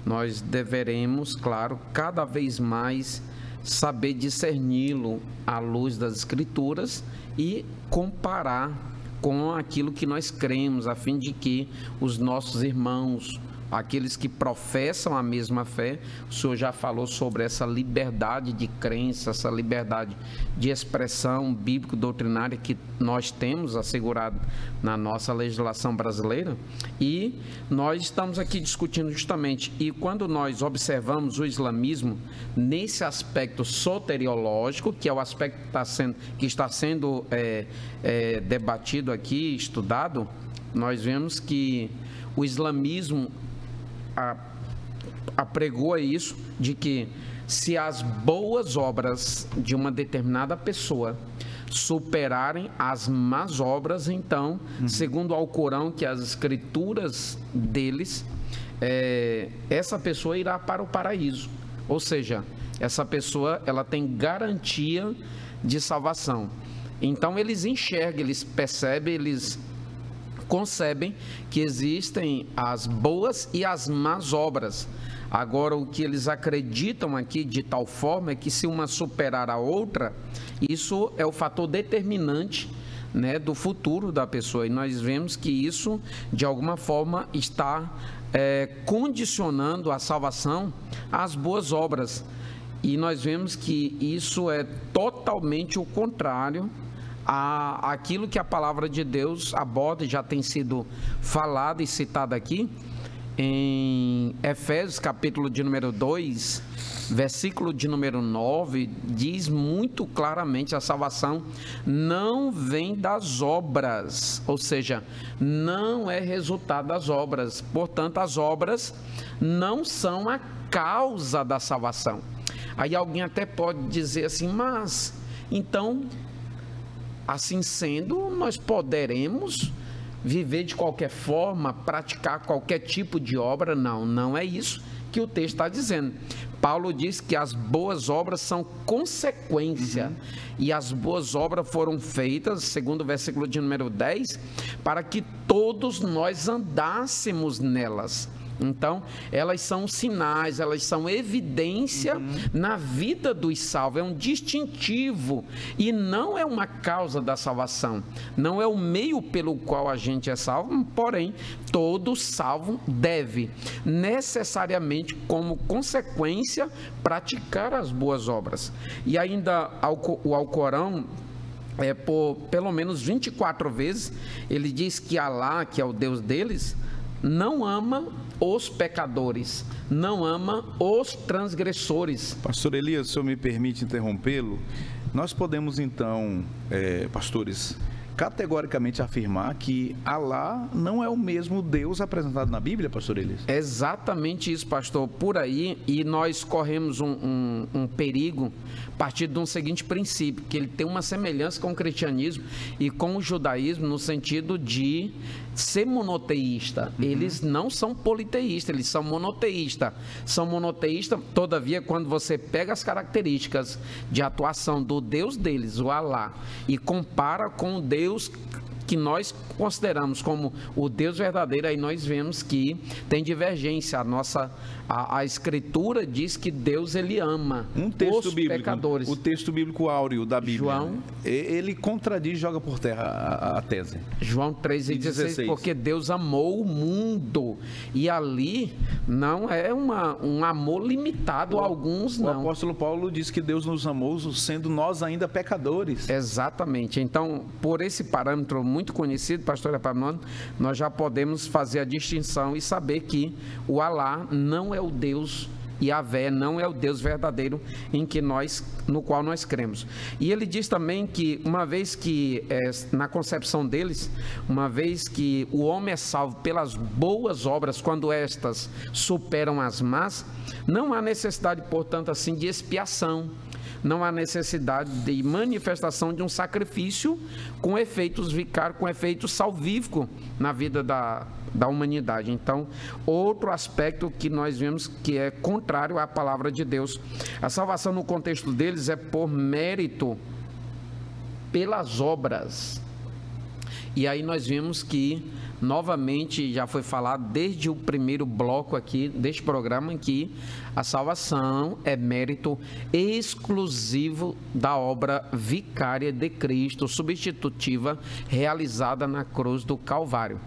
nós deveremos, claro, cada vez mais saber discerni-lo à luz das Escrituras e comparar com aquilo que nós cremos, a fim de que os nossos irmãos, aqueles que professam a mesma fé. O Senhor já falou sobre essa liberdade de crença, essa liberdade de expressão bíblico-doutrinária que nós temos assegurado na nossa legislação brasileira, e nós estamos aqui discutindo justamente, e quando nós observamos o islamismo nesse aspecto soteriológico, que é o aspecto que está sendo debatido aqui, estudado, nós vemos que o islamismo apregou isso, de que se as boas obras de uma determinada pessoa superarem as más obras, então, segundo o Alcorão, que as escrituras deles, essa pessoa irá para o paraíso. Ou seja, essa pessoa, ela tem garantia de salvação. Então, eles enxergam, eles percebem, eles concebem que existem as boas e as más obras. Agora, o que eles acreditam aqui de tal forma é que se uma superar a outra, isso é o fator determinante, né, do futuro da pessoa. E nós vemos que isso, de alguma forma, está condicionando a salvação às boas obras. E nós vemos que isso é totalmente o contrário àquilo que a palavra de Deus aborda, já tem sido falado e citado aqui, em Efésios, capítulo de número 2, versículo de número 9, diz muito claramente: a salvação não vem das obras, ou seja, não é resultado das obras. Portanto, as obras não são a causa da salvação. Aí alguém até pode dizer assim: mas, então, assim sendo, nós poderemos viver de qualquer forma, praticar qualquer tipo de obra? Não, não é isso que o texto está dizendo. Paulo diz que as boas obras são consequência, e as boas obras foram feitas, segundo o versículo de número 10, para que todos nós andássemos nelas. Então, elas são sinais, elas são evidência na vida dos salvos, é um distintivo e não é uma causa da salvação, não é o meio pelo qual a gente é salvo, porém, todo salvo deve necessariamente, como consequência, praticar as boas obras. E ainda o Alcorão, por pelo menos 24 vezes, ele diz que Alá, que é o Deus deles, não ama os pecadores, não ama os transgressores. Pastor Elias, se o senhor me permite interrompê-lo, nós podemos então, pastores, categoricamente afirmar que Alá não é o mesmo Deus apresentado na Bíblia, pastor Elias? Exatamente isso, pastor, por aí, e nós corremos um perigo a partir de um seguinte princípio, que ele tem uma semelhança com o cristianismo e com o judaísmo no sentido de ser monoteísta. Eles não são politeístas, eles são monoteístas. São monoteístas, todavia, quando você pega as características de atuação do Deus deles, o Alá, e compara com o Deus que nós consideramos como o Deus verdadeiro, aí nós vemos que tem divergência. A Escritura diz que Deus, ele ama os pecadores. O texto bíblico áureo da Bíblia, João, ele contradiz, joga por terra a tese. João 3,16, porque Deus amou o mundo, e ali não é um amor limitado a alguns, não. O apóstolo Paulo diz que Deus nos amou sendo nós ainda pecadores. Exatamente. Então, por esse parâmetro muito conhecido, pastor Epaminondas, nós já podemos fazer a distinção e saber que o Alá não é o Deus, Yahvé não é o Deus verdadeiro no qual nós cremos. E ele diz também que, uma vez que, na concepção deles, uma vez que o homem é salvo pelas boas obras, quando estas superam as más, não há necessidade, portanto, assim, de expiação. Não há necessidade de manifestação de um sacrifício com efeitos vicários, com efeito salvífico na vida da humanidade. Então, outro aspecto que nós vemos que é contrário à palavra de Deus. A salvação no contexto deles é por mérito, pelas obras. E aí nós vimos que, novamente, já foi falado desde o primeiro bloco aqui deste programa, que a salvação é mérito exclusivo da obra vicária de Cristo, substitutiva, realizada na cruz do Calvário.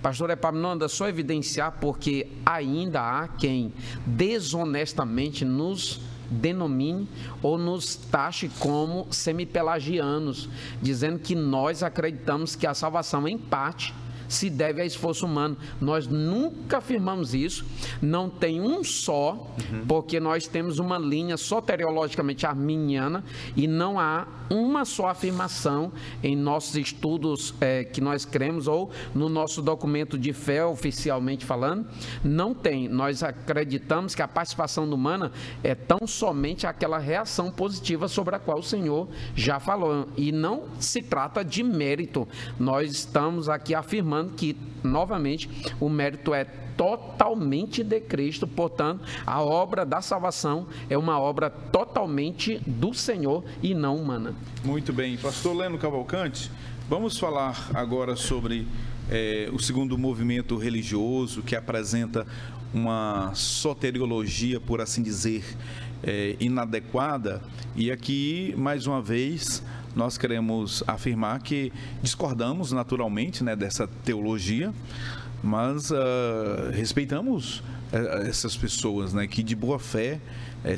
Pastor Epaminondas, só evidenciar, porque ainda há quem desonestamente nos denomine ou nos taxe como semipelagianos, dizendo que nós acreditamos que a salvação, em parte, se deve a esforço humano. Nós nunca afirmamos isso, não tem um só, porque nós temos uma linha soteriologicamente arminiana e não há uma só afirmação em nossos estudos que nós cremos, ou no nosso documento de fé, oficialmente falando, não tem. Nós acreditamos que a participação humana é tão somente aquela reação positiva sobre a qual o Senhor já falou, e não se trata de mérito. Nós estamos aqui afirmando que, novamente, o mérito é totalmente de Cristo, portanto, a obra da salvação é uma obra totalmente do Senhor e não humana. Muito bem. Pastor Leno Cavalcante, vamos falar agora sobre o segundo movimento religioso, que apresenta uma soteriologia, por assim dizer, inadequada. E aqui, mais uma vez, nós queremos afirmar que discordamos naturalmente, né, dessa teologia, mas respeitamos essas pessoas, né, que de boa fé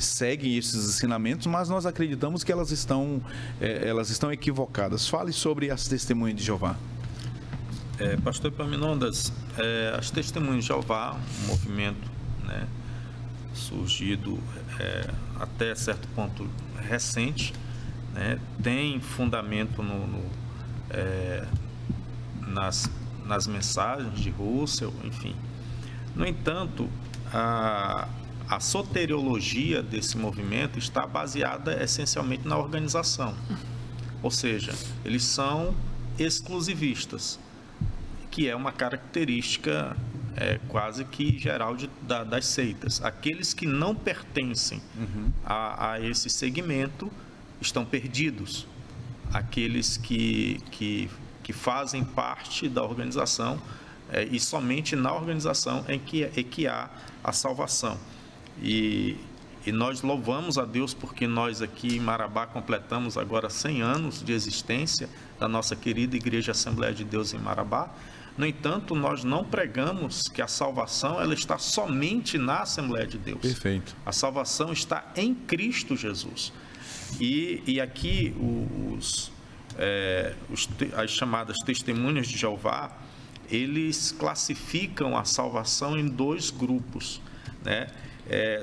seguem esses ensinamentos, mas nós acreditamos que elas estão equivocadas. Fale sobre as Testemunhas de Jeová. Pastor Epaminondas, as Testemunhas de Jeová, um movimento, né, surgido até certo ponto recente, né, tem fundamento nas mensagens de Russell, enfim. No entanto, a soteriologia desse movimento está baseada essencialmente na organização, ou seja, eles são exclusivistas, que é uma característica quase que geral das seitas. Aqueles que não pertencem a esse segmento estão perdidos. Aqueles que fazem parte da organização, e somente na organização é que há a salvação. E nós louvamos a Deus porque nós aqui em Marabá completamos agora 100 anos de existência da nossa querida Igreja Assembleia de Deus em Marabá. No entanto, nós não pregamos que a salvação ela está somente na Assembleia de Deus. Perfeito. A salvação está em Cristo Jesus. E aqui as chamadas Testemunhas de Jeová, eles classificam a salvação em dois grupos, né?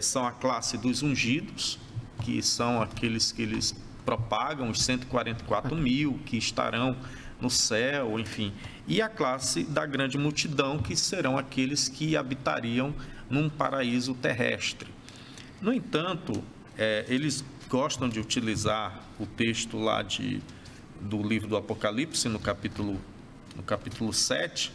São a classe dos ungidos, que são aqueles que eles propagam, os 144 mil que estarão no céu, enfim, e a classe da grande multidão, que serão aqueles que habitariam num paraíso terrestre. No entanto, eles gostam de utilizar o texto lá do livro do Apocalipse, no capítulo 7,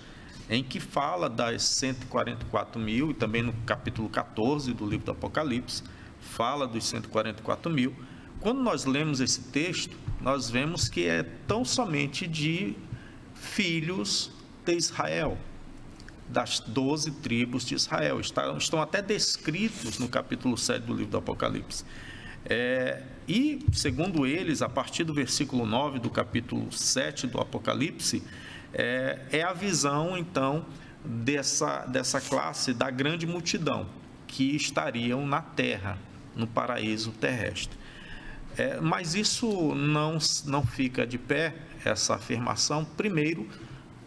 em que fala das 144 mil, e também no capítulo 14 do livro do Apocalipse, fala dos 144 mil. Quando nós lemos esse texto, nós vemos que é tão somente de filhos de Israel, das 12 tribos de Israel. Estão até descritos no capítulo 7 do livro do Apocalipse. E, segundo eles, a partir do versículo 9 do capítulo 7 do Apocalipse, é a visão, então, dessa classe da grande multidão, que estariam na terra, no paraíso terrestre. Mas isso não fica de pé, essa afirmação, primeiro,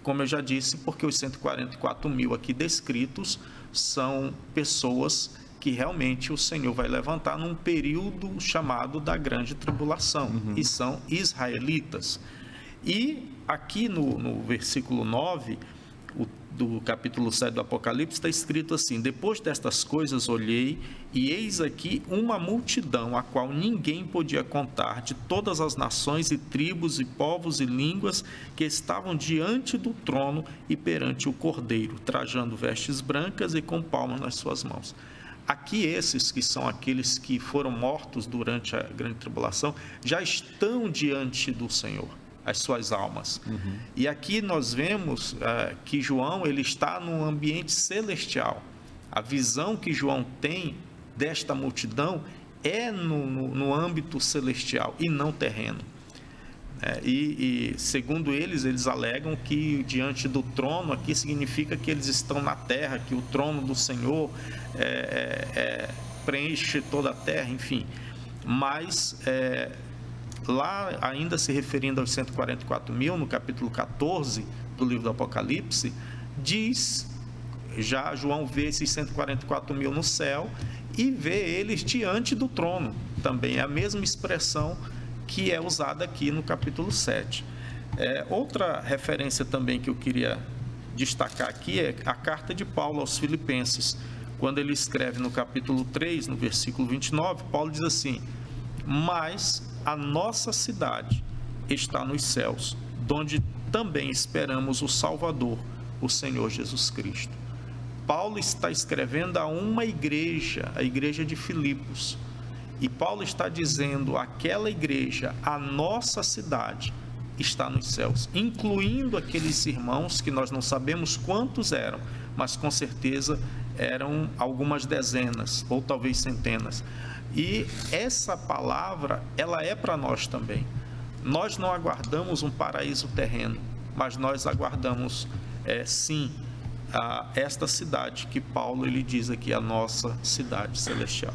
como eu já disse, porque os 144 mil aqui descritos são pessoas que realmente o Senhor vai levantar num período chamado da grande tribulação, e são israelitas. E aqui no versículo 9 do capítulo 7 do Apocalipse está escrito assim: depois destas coisas olhei, e eis aqui uma multidão, a qual ninguém podia contar, de todas as nações e tribos e povos e línguas, que estavam diante do trono e perante o Cordeiro, trajando vestes brancas e com palmas nas suas mãos. Aqui esses que são aqueles que foram mortos durante a grande tribulação já estão diante do Senhor. as suas almas. E aqui nós vemos que João ele está num ambiente celestial. A visão que João tem desta multidão é no âmbito celestial e não terreno. E segundo eles alegam que diante do trono aqui significa que eles estão na terra, que o trono do Senhor preenche toda a terra, enfim. Mas lá, ainda se referindo aos 144 mil, no capítulo 14 do livro do Apocalipse, diz, já João vê esses 144 mil no céu e vê eles diante do trono. Também é a mesma expressão que é usada aqui no capítulo 7. Outra referência também que eu queria destacar aqui é a carta de Paulo aos Filipenses. Quando ele escreve no capítulo 3, no versículo 29, Paulo diz assim: mas a nossa cidade está nos céus, donde também esperamos o Salvador, o Senhor Jesus Cristo. Paulo está escrevendo a uma igreja, a igreja de Filipos, e Paulo está dizendo àquela igreja: a nossa cidade está nos céus, incluindo aqueles irmãos que nós não sabemos quantos eram, mas com certeza eram algumas dezenas ou talvez centenas. E essa palavra, ela é para nós também. Nós não aguardamos um paraíso terreno, mas nós aguardamos, sim, esta cidade que Paulo ele diz aqui, a nossa cidade celestial.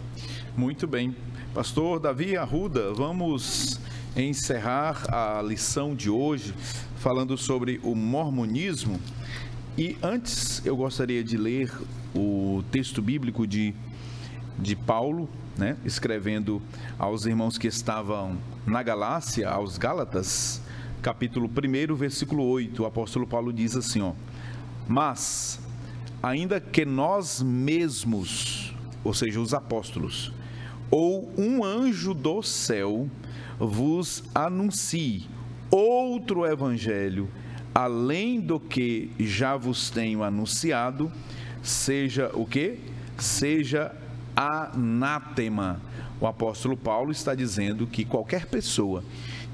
Muito bem. Pastor Davi Arruda, vamos encerrar a lição de hoje falando sobre o mormonismo. E antes eu gostaria de ler o texto bíblico de Paulo, né, escrevendo aos irmãos que estavam na Galácia, aos Gálatas, capítulo 1, versículo 8. O apóstolo Paulo diz assim, mas, ainda que nós mesmos, ou seja, os apóstolos, ou um anjo do céu vos anuncie outro evangelho, além do que já vos tenho anunciado, seja o quê? Seja anátema. O apóstolo Paulo está dizendo que qualquer pessoa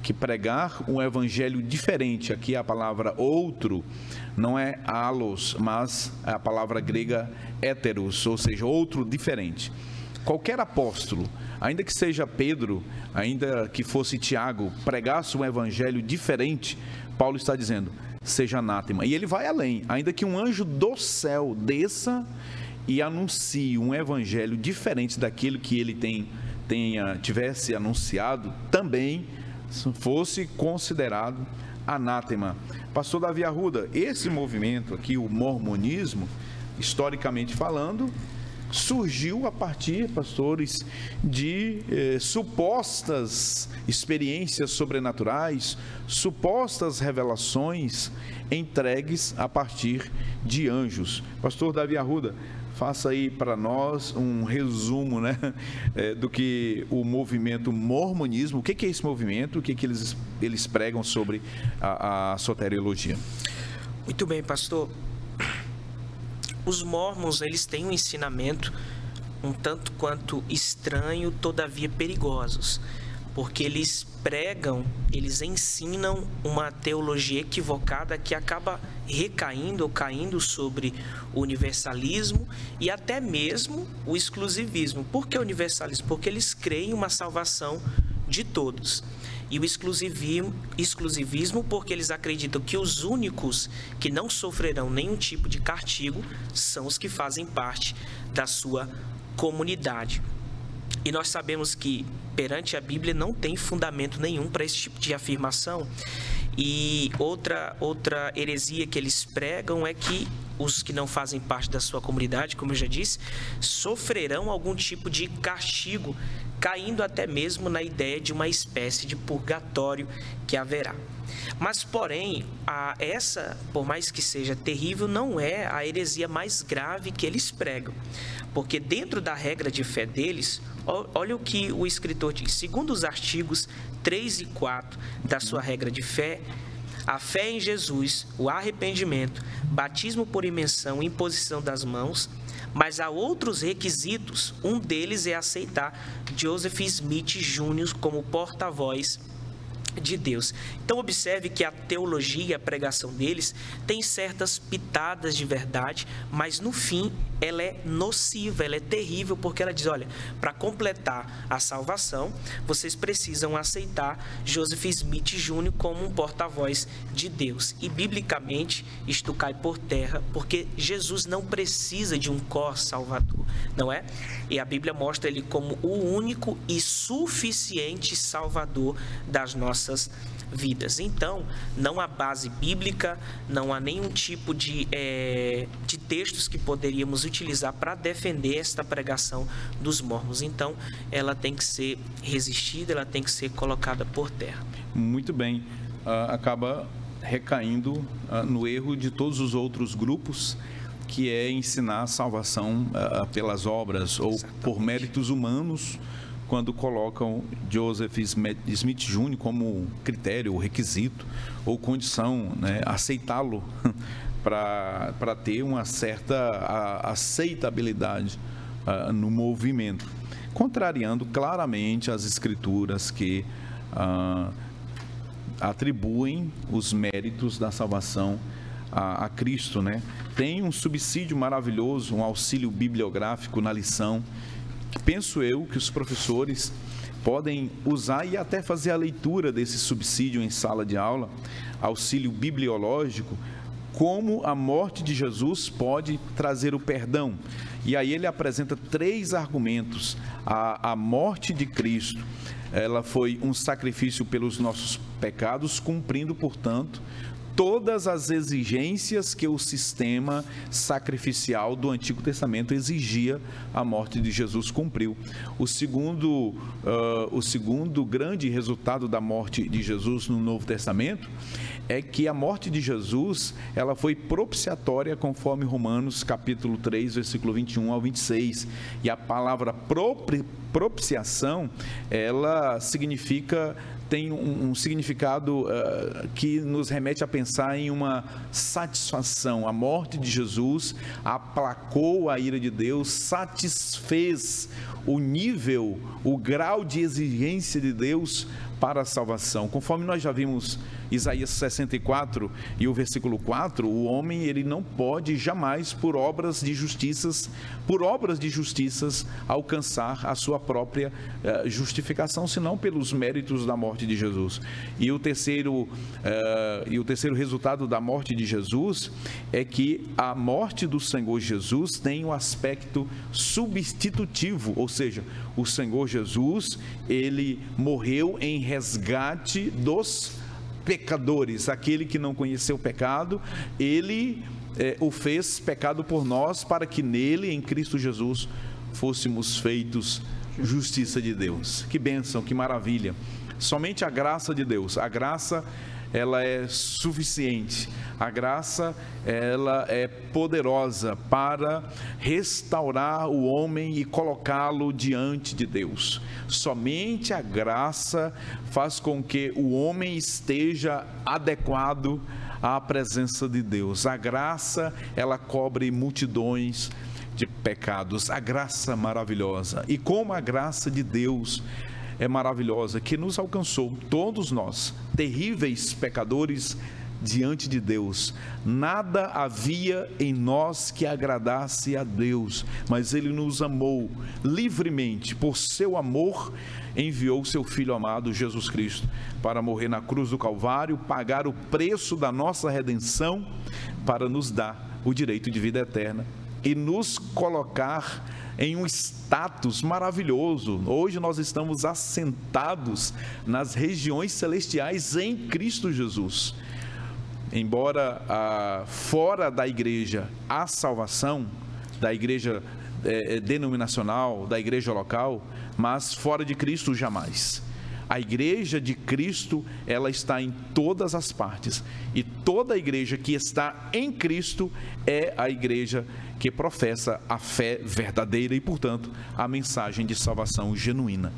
que pregar um evangelho diferente, aqui a palavra outro não é alos, mas é a palavra grega héteros, ou seja, outro diferente. Qualquer apóstolo, ainda que seja Pedro, ainda que fosse Tiago, pregasse um evangelho diferente, Paulo está dizendo, seja anátema. E ele vai além, ainda que um anjo do céu desça e anuncie um evangelho diferente daquilo que ele tivesse anunciado, também fosse considerado anátema. Pastor Davi Arruda, esse movimento aqui, o mormonismo, historicamente falando, surgiu a partir, pastores, de supostas experiências sobrenaturais, supostas revelações entregues a partir de anjos. Pastor Davi Arruda, faça aí para nós um resumo, né, do que o movimento mormonismo, o que é esse movimento, o que eles pregam sobre a soteriologia. Muito bem, pastor. Os mormons, eles têm um ensinamento um tanto quanto estranho, todavia perigosos, porque eles pregam, eles ensinam uma teologia equivocada que acaba recaindo ou caindo sobre o universalismo e até mesmo o exclusivismo. Por que o universalismo? Porque eles creem uma salvação de todos. E o exclusivismo porque eles acreditam que os únicos que não sofrerão nenhum tipo de castigo são os que fazem parte da sua comunidade. E nós sabemos que perante a Bíblia não tem fundamento nenhum para esse tipo de afirmação. E outra heresia que eles pregam é que os que não fazem parte da sua comunidade, como eu já disse, sofrerão algum tipo de castigo, caindo até mesmo na ideia de uma espécie de purgatório que haverá. Mas, porém, essa, por mais que seja terrível, não é a heresia mais grave que eles pregam. Porque dentro da regra de fé deles, olha o que o escritor diz. Segundo os artigos 3 e 4 da sua regra de fé, a fé em Jesus, o arrependimento, batismo por imersão e imposição das mãos, mas há outros requisitos. Um deles é aceitar Joseph Smith Jr. como porta-voz de Deus. Então observe que a teologia, a pregação deles tem certas pitadas de verdade, mas no fim ela é nociva, ela é terrível, porque ela diz, olha, para completar a salvação, vocês precisam aceitar Joseph Smith Jr. como um porta-voz de Deus. E biblicamente isto cai por terra, porque Jesus não precisa de um co-salvador, não é? E a Bíblia mostra ele como o único e suficiente salvador das nossas vidas. Então, não há base bíblica, não há nenhum tipo de textos que poderíamos utilizar para defender esta pregação dos mormons. Então, ela tem que ser resistida, ela tem que ser colocada por terra. Muito bem. Acaba recaindo no erro de todos os outros grupos, que é ensinar a salvação pelas obras ou por méritos humanos, quando colocam Joseph Smith Jr. como critério, requisito ou condição, né, aceitá-lo para ter uma certa aceitabilidade no movimento, contrariando claramente as escrituras que atribuem os méritos da salvação a Cristo, né? Tem um subsídio maravilhoso, um auxílio bibliográfico na lição, que penso eu que os professores podem usar e até fazer a leitura desse subsídio em sala de aula, auxílio bibliológico, como a morte de Jesus pode trazer o perdão. E aí ele apresenta 3 argumentos. A morte de Cristo, ela foi um sacrifício pelos nossos pecados, cumprindo, portanto, todas as exigências que o sistema sacrificial do Antigo Testamento exigia. A morte de Jesus cumpriu. O segundo grande resultado da morte de Jesus no Novo Testamento é que a morte de Jesus, ela foi propiciatória, conforme Romanos capítulo 3, versículo 21 ao 26. E a palavra propiciação, ela tem um significado que nos remete a pensar em uma satisfação. A morte de Jesus aplacou a ira de Deus, satisfez o grau de exigência de Deus para a salvação. Conforme nós já vimos Isaías 64 e o versículo 4, o homem ele não pode jamais por obras de justiças alcançar a sua própria justificação, senão pelos méritos da morte de Jesus. E o terceiro resultado da morte de Jesus é que a morte do Senhor Jesus tem um aspecto substitutivo, ou seja, o Senhor Jesus, ele morreu em resgate dos pecadores. Aquele que não conheceu o pecado, ele o fez pecado por nós, para que nele, em Cristo Jesus, fôssemos feitos justiça de Deus. Que bênção, que maravilha. Somente a graça de Deus, a graça, ela é suficiente. A graça, ela é poderosa para restaurar o homem e colocá-lo diante de Deus. Somente a graça faz com que o homem esteja adequado à presença de Deus. A graça, ela cobre multidões de pecados. A graça maravilhosa. E como a graça de Deus é maravilhosa, que nos alcançou, todos nós, terríveis pecadores diante de Deus. Nada havia em nós que agradasse a Deus, mas Ele nos amou livremente. Por seu amor, enviou seu Filho amado, Jesus Cristo, para morrer na cruz do Calvário, pagar o preço da nossa redenção, para nos dar o direito de vida eterna e nos colocar em um status maravilhoso. Hoje nós estamos assentados nas regiões celestiais em Cristo Jesus. Embora fora da igreja há salvação, da igreja denominacional, da igreja local, mas fora de Cristo jamais. A igreja de Cristo, ela está em todas as partes, e toda a igreja que está em Cristo é a igreja que professa a fé verdadeira e, portanto, a mensagem de salvação genuína.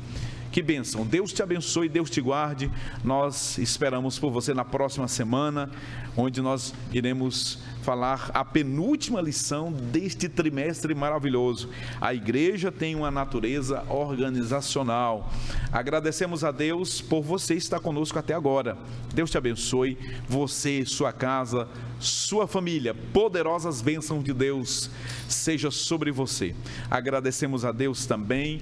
Que bênção. Deus te abençoe, Deus te guarde. Nós esperamos por você na próxima semana, onde nós iremos falar a penúltima lição deste trimestre maravilhoso. A igreja tem uma natureza organizacional. Agradecemos a Deus por você estar conosco até agora. Deus te abençoe, você, sua casa, sua família. Poderosas bênçãos de Deus seja sobre você. Agradecemos a Deus também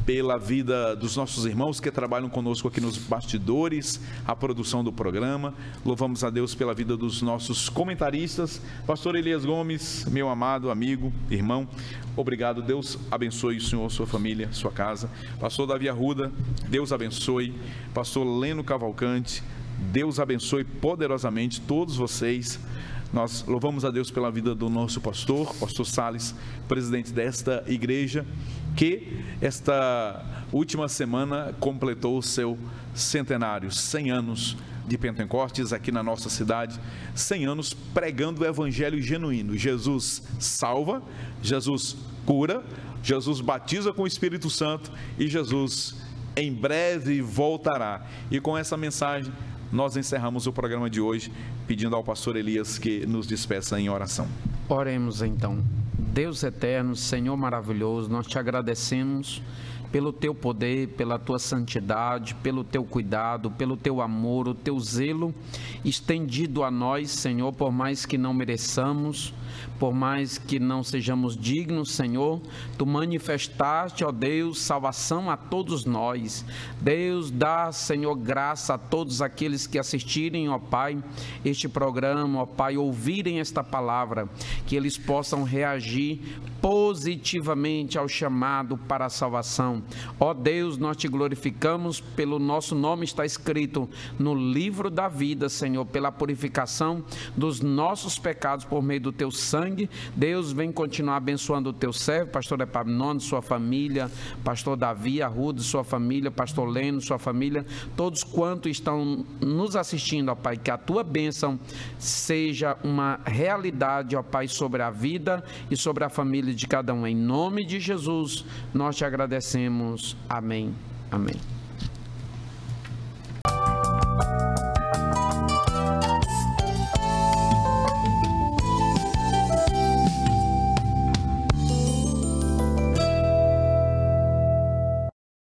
pela vida dos nossos irmãos que trabalham conosco aqui nos bastidores, a produção do programa. Louvamos a Deus pela vida dos nossos comentaristas. Pastor Elias Gomes, meu amado amigo, irmão, obrigado. Deus abençoe o senhor, sua família, sua casa. Pastor Davi Arruda, Deus abençoe. Pastor Leno Cavalcante, Deus abençoe poderosamente todos vocês. Nós louvamos a Deus pela vida do nosso pastor Salles, presidente desta igreja, que esta última semana completou o seu centenário, 100 anos de Pentecostes aqui na nossa cidade, 100 anos pregando o evangelho genuíno. Jesus salva, Jesus cura, Jesus batiza com o Espírito Santo e Jesus em breve voltará. E com essa mensagem nós encerramos o programa de hoje, pedindo ao pastor Elias que nos despeça em oração. Oremos então. Deus eterno, Senhor maravilhoso, nós te agradecemos pelo teu poder, pela tua santidade, pelo teu cuidado, pelo teu amor, o teu zelo estendido a nós, Senhor, por mais que não mereçamos, por mais que não sejamos dignos, Senhor, tu manifestaste, ó Deus, salvação a todos nós. Deus, dá, Senhor, graça a todos aqueles que assistirem, ó Pai, este programa, ó Pai, ouvirem esta palavra, que eles possam reagir positivamente ao chamado para a salvação. Ó Deus, nós te glorificamos pelo nosso nome está escrito no livro da vida, Senhor, pela purificação dos nossos pecados por meio do teu sangue. Deus, vem continuar abençoando o teu servo, pastor Epaminondas, sua família, pastor Davi Arruda, sua família, pastor Leno, sua família, todos quantos estão nos assistindo, ó Pai, que a tua bênção seja uma realidade, ó Pai, sobre a vida e sobre a família de cada um. Em nome de Jesus, nós te agradecemos. Amém. Amém.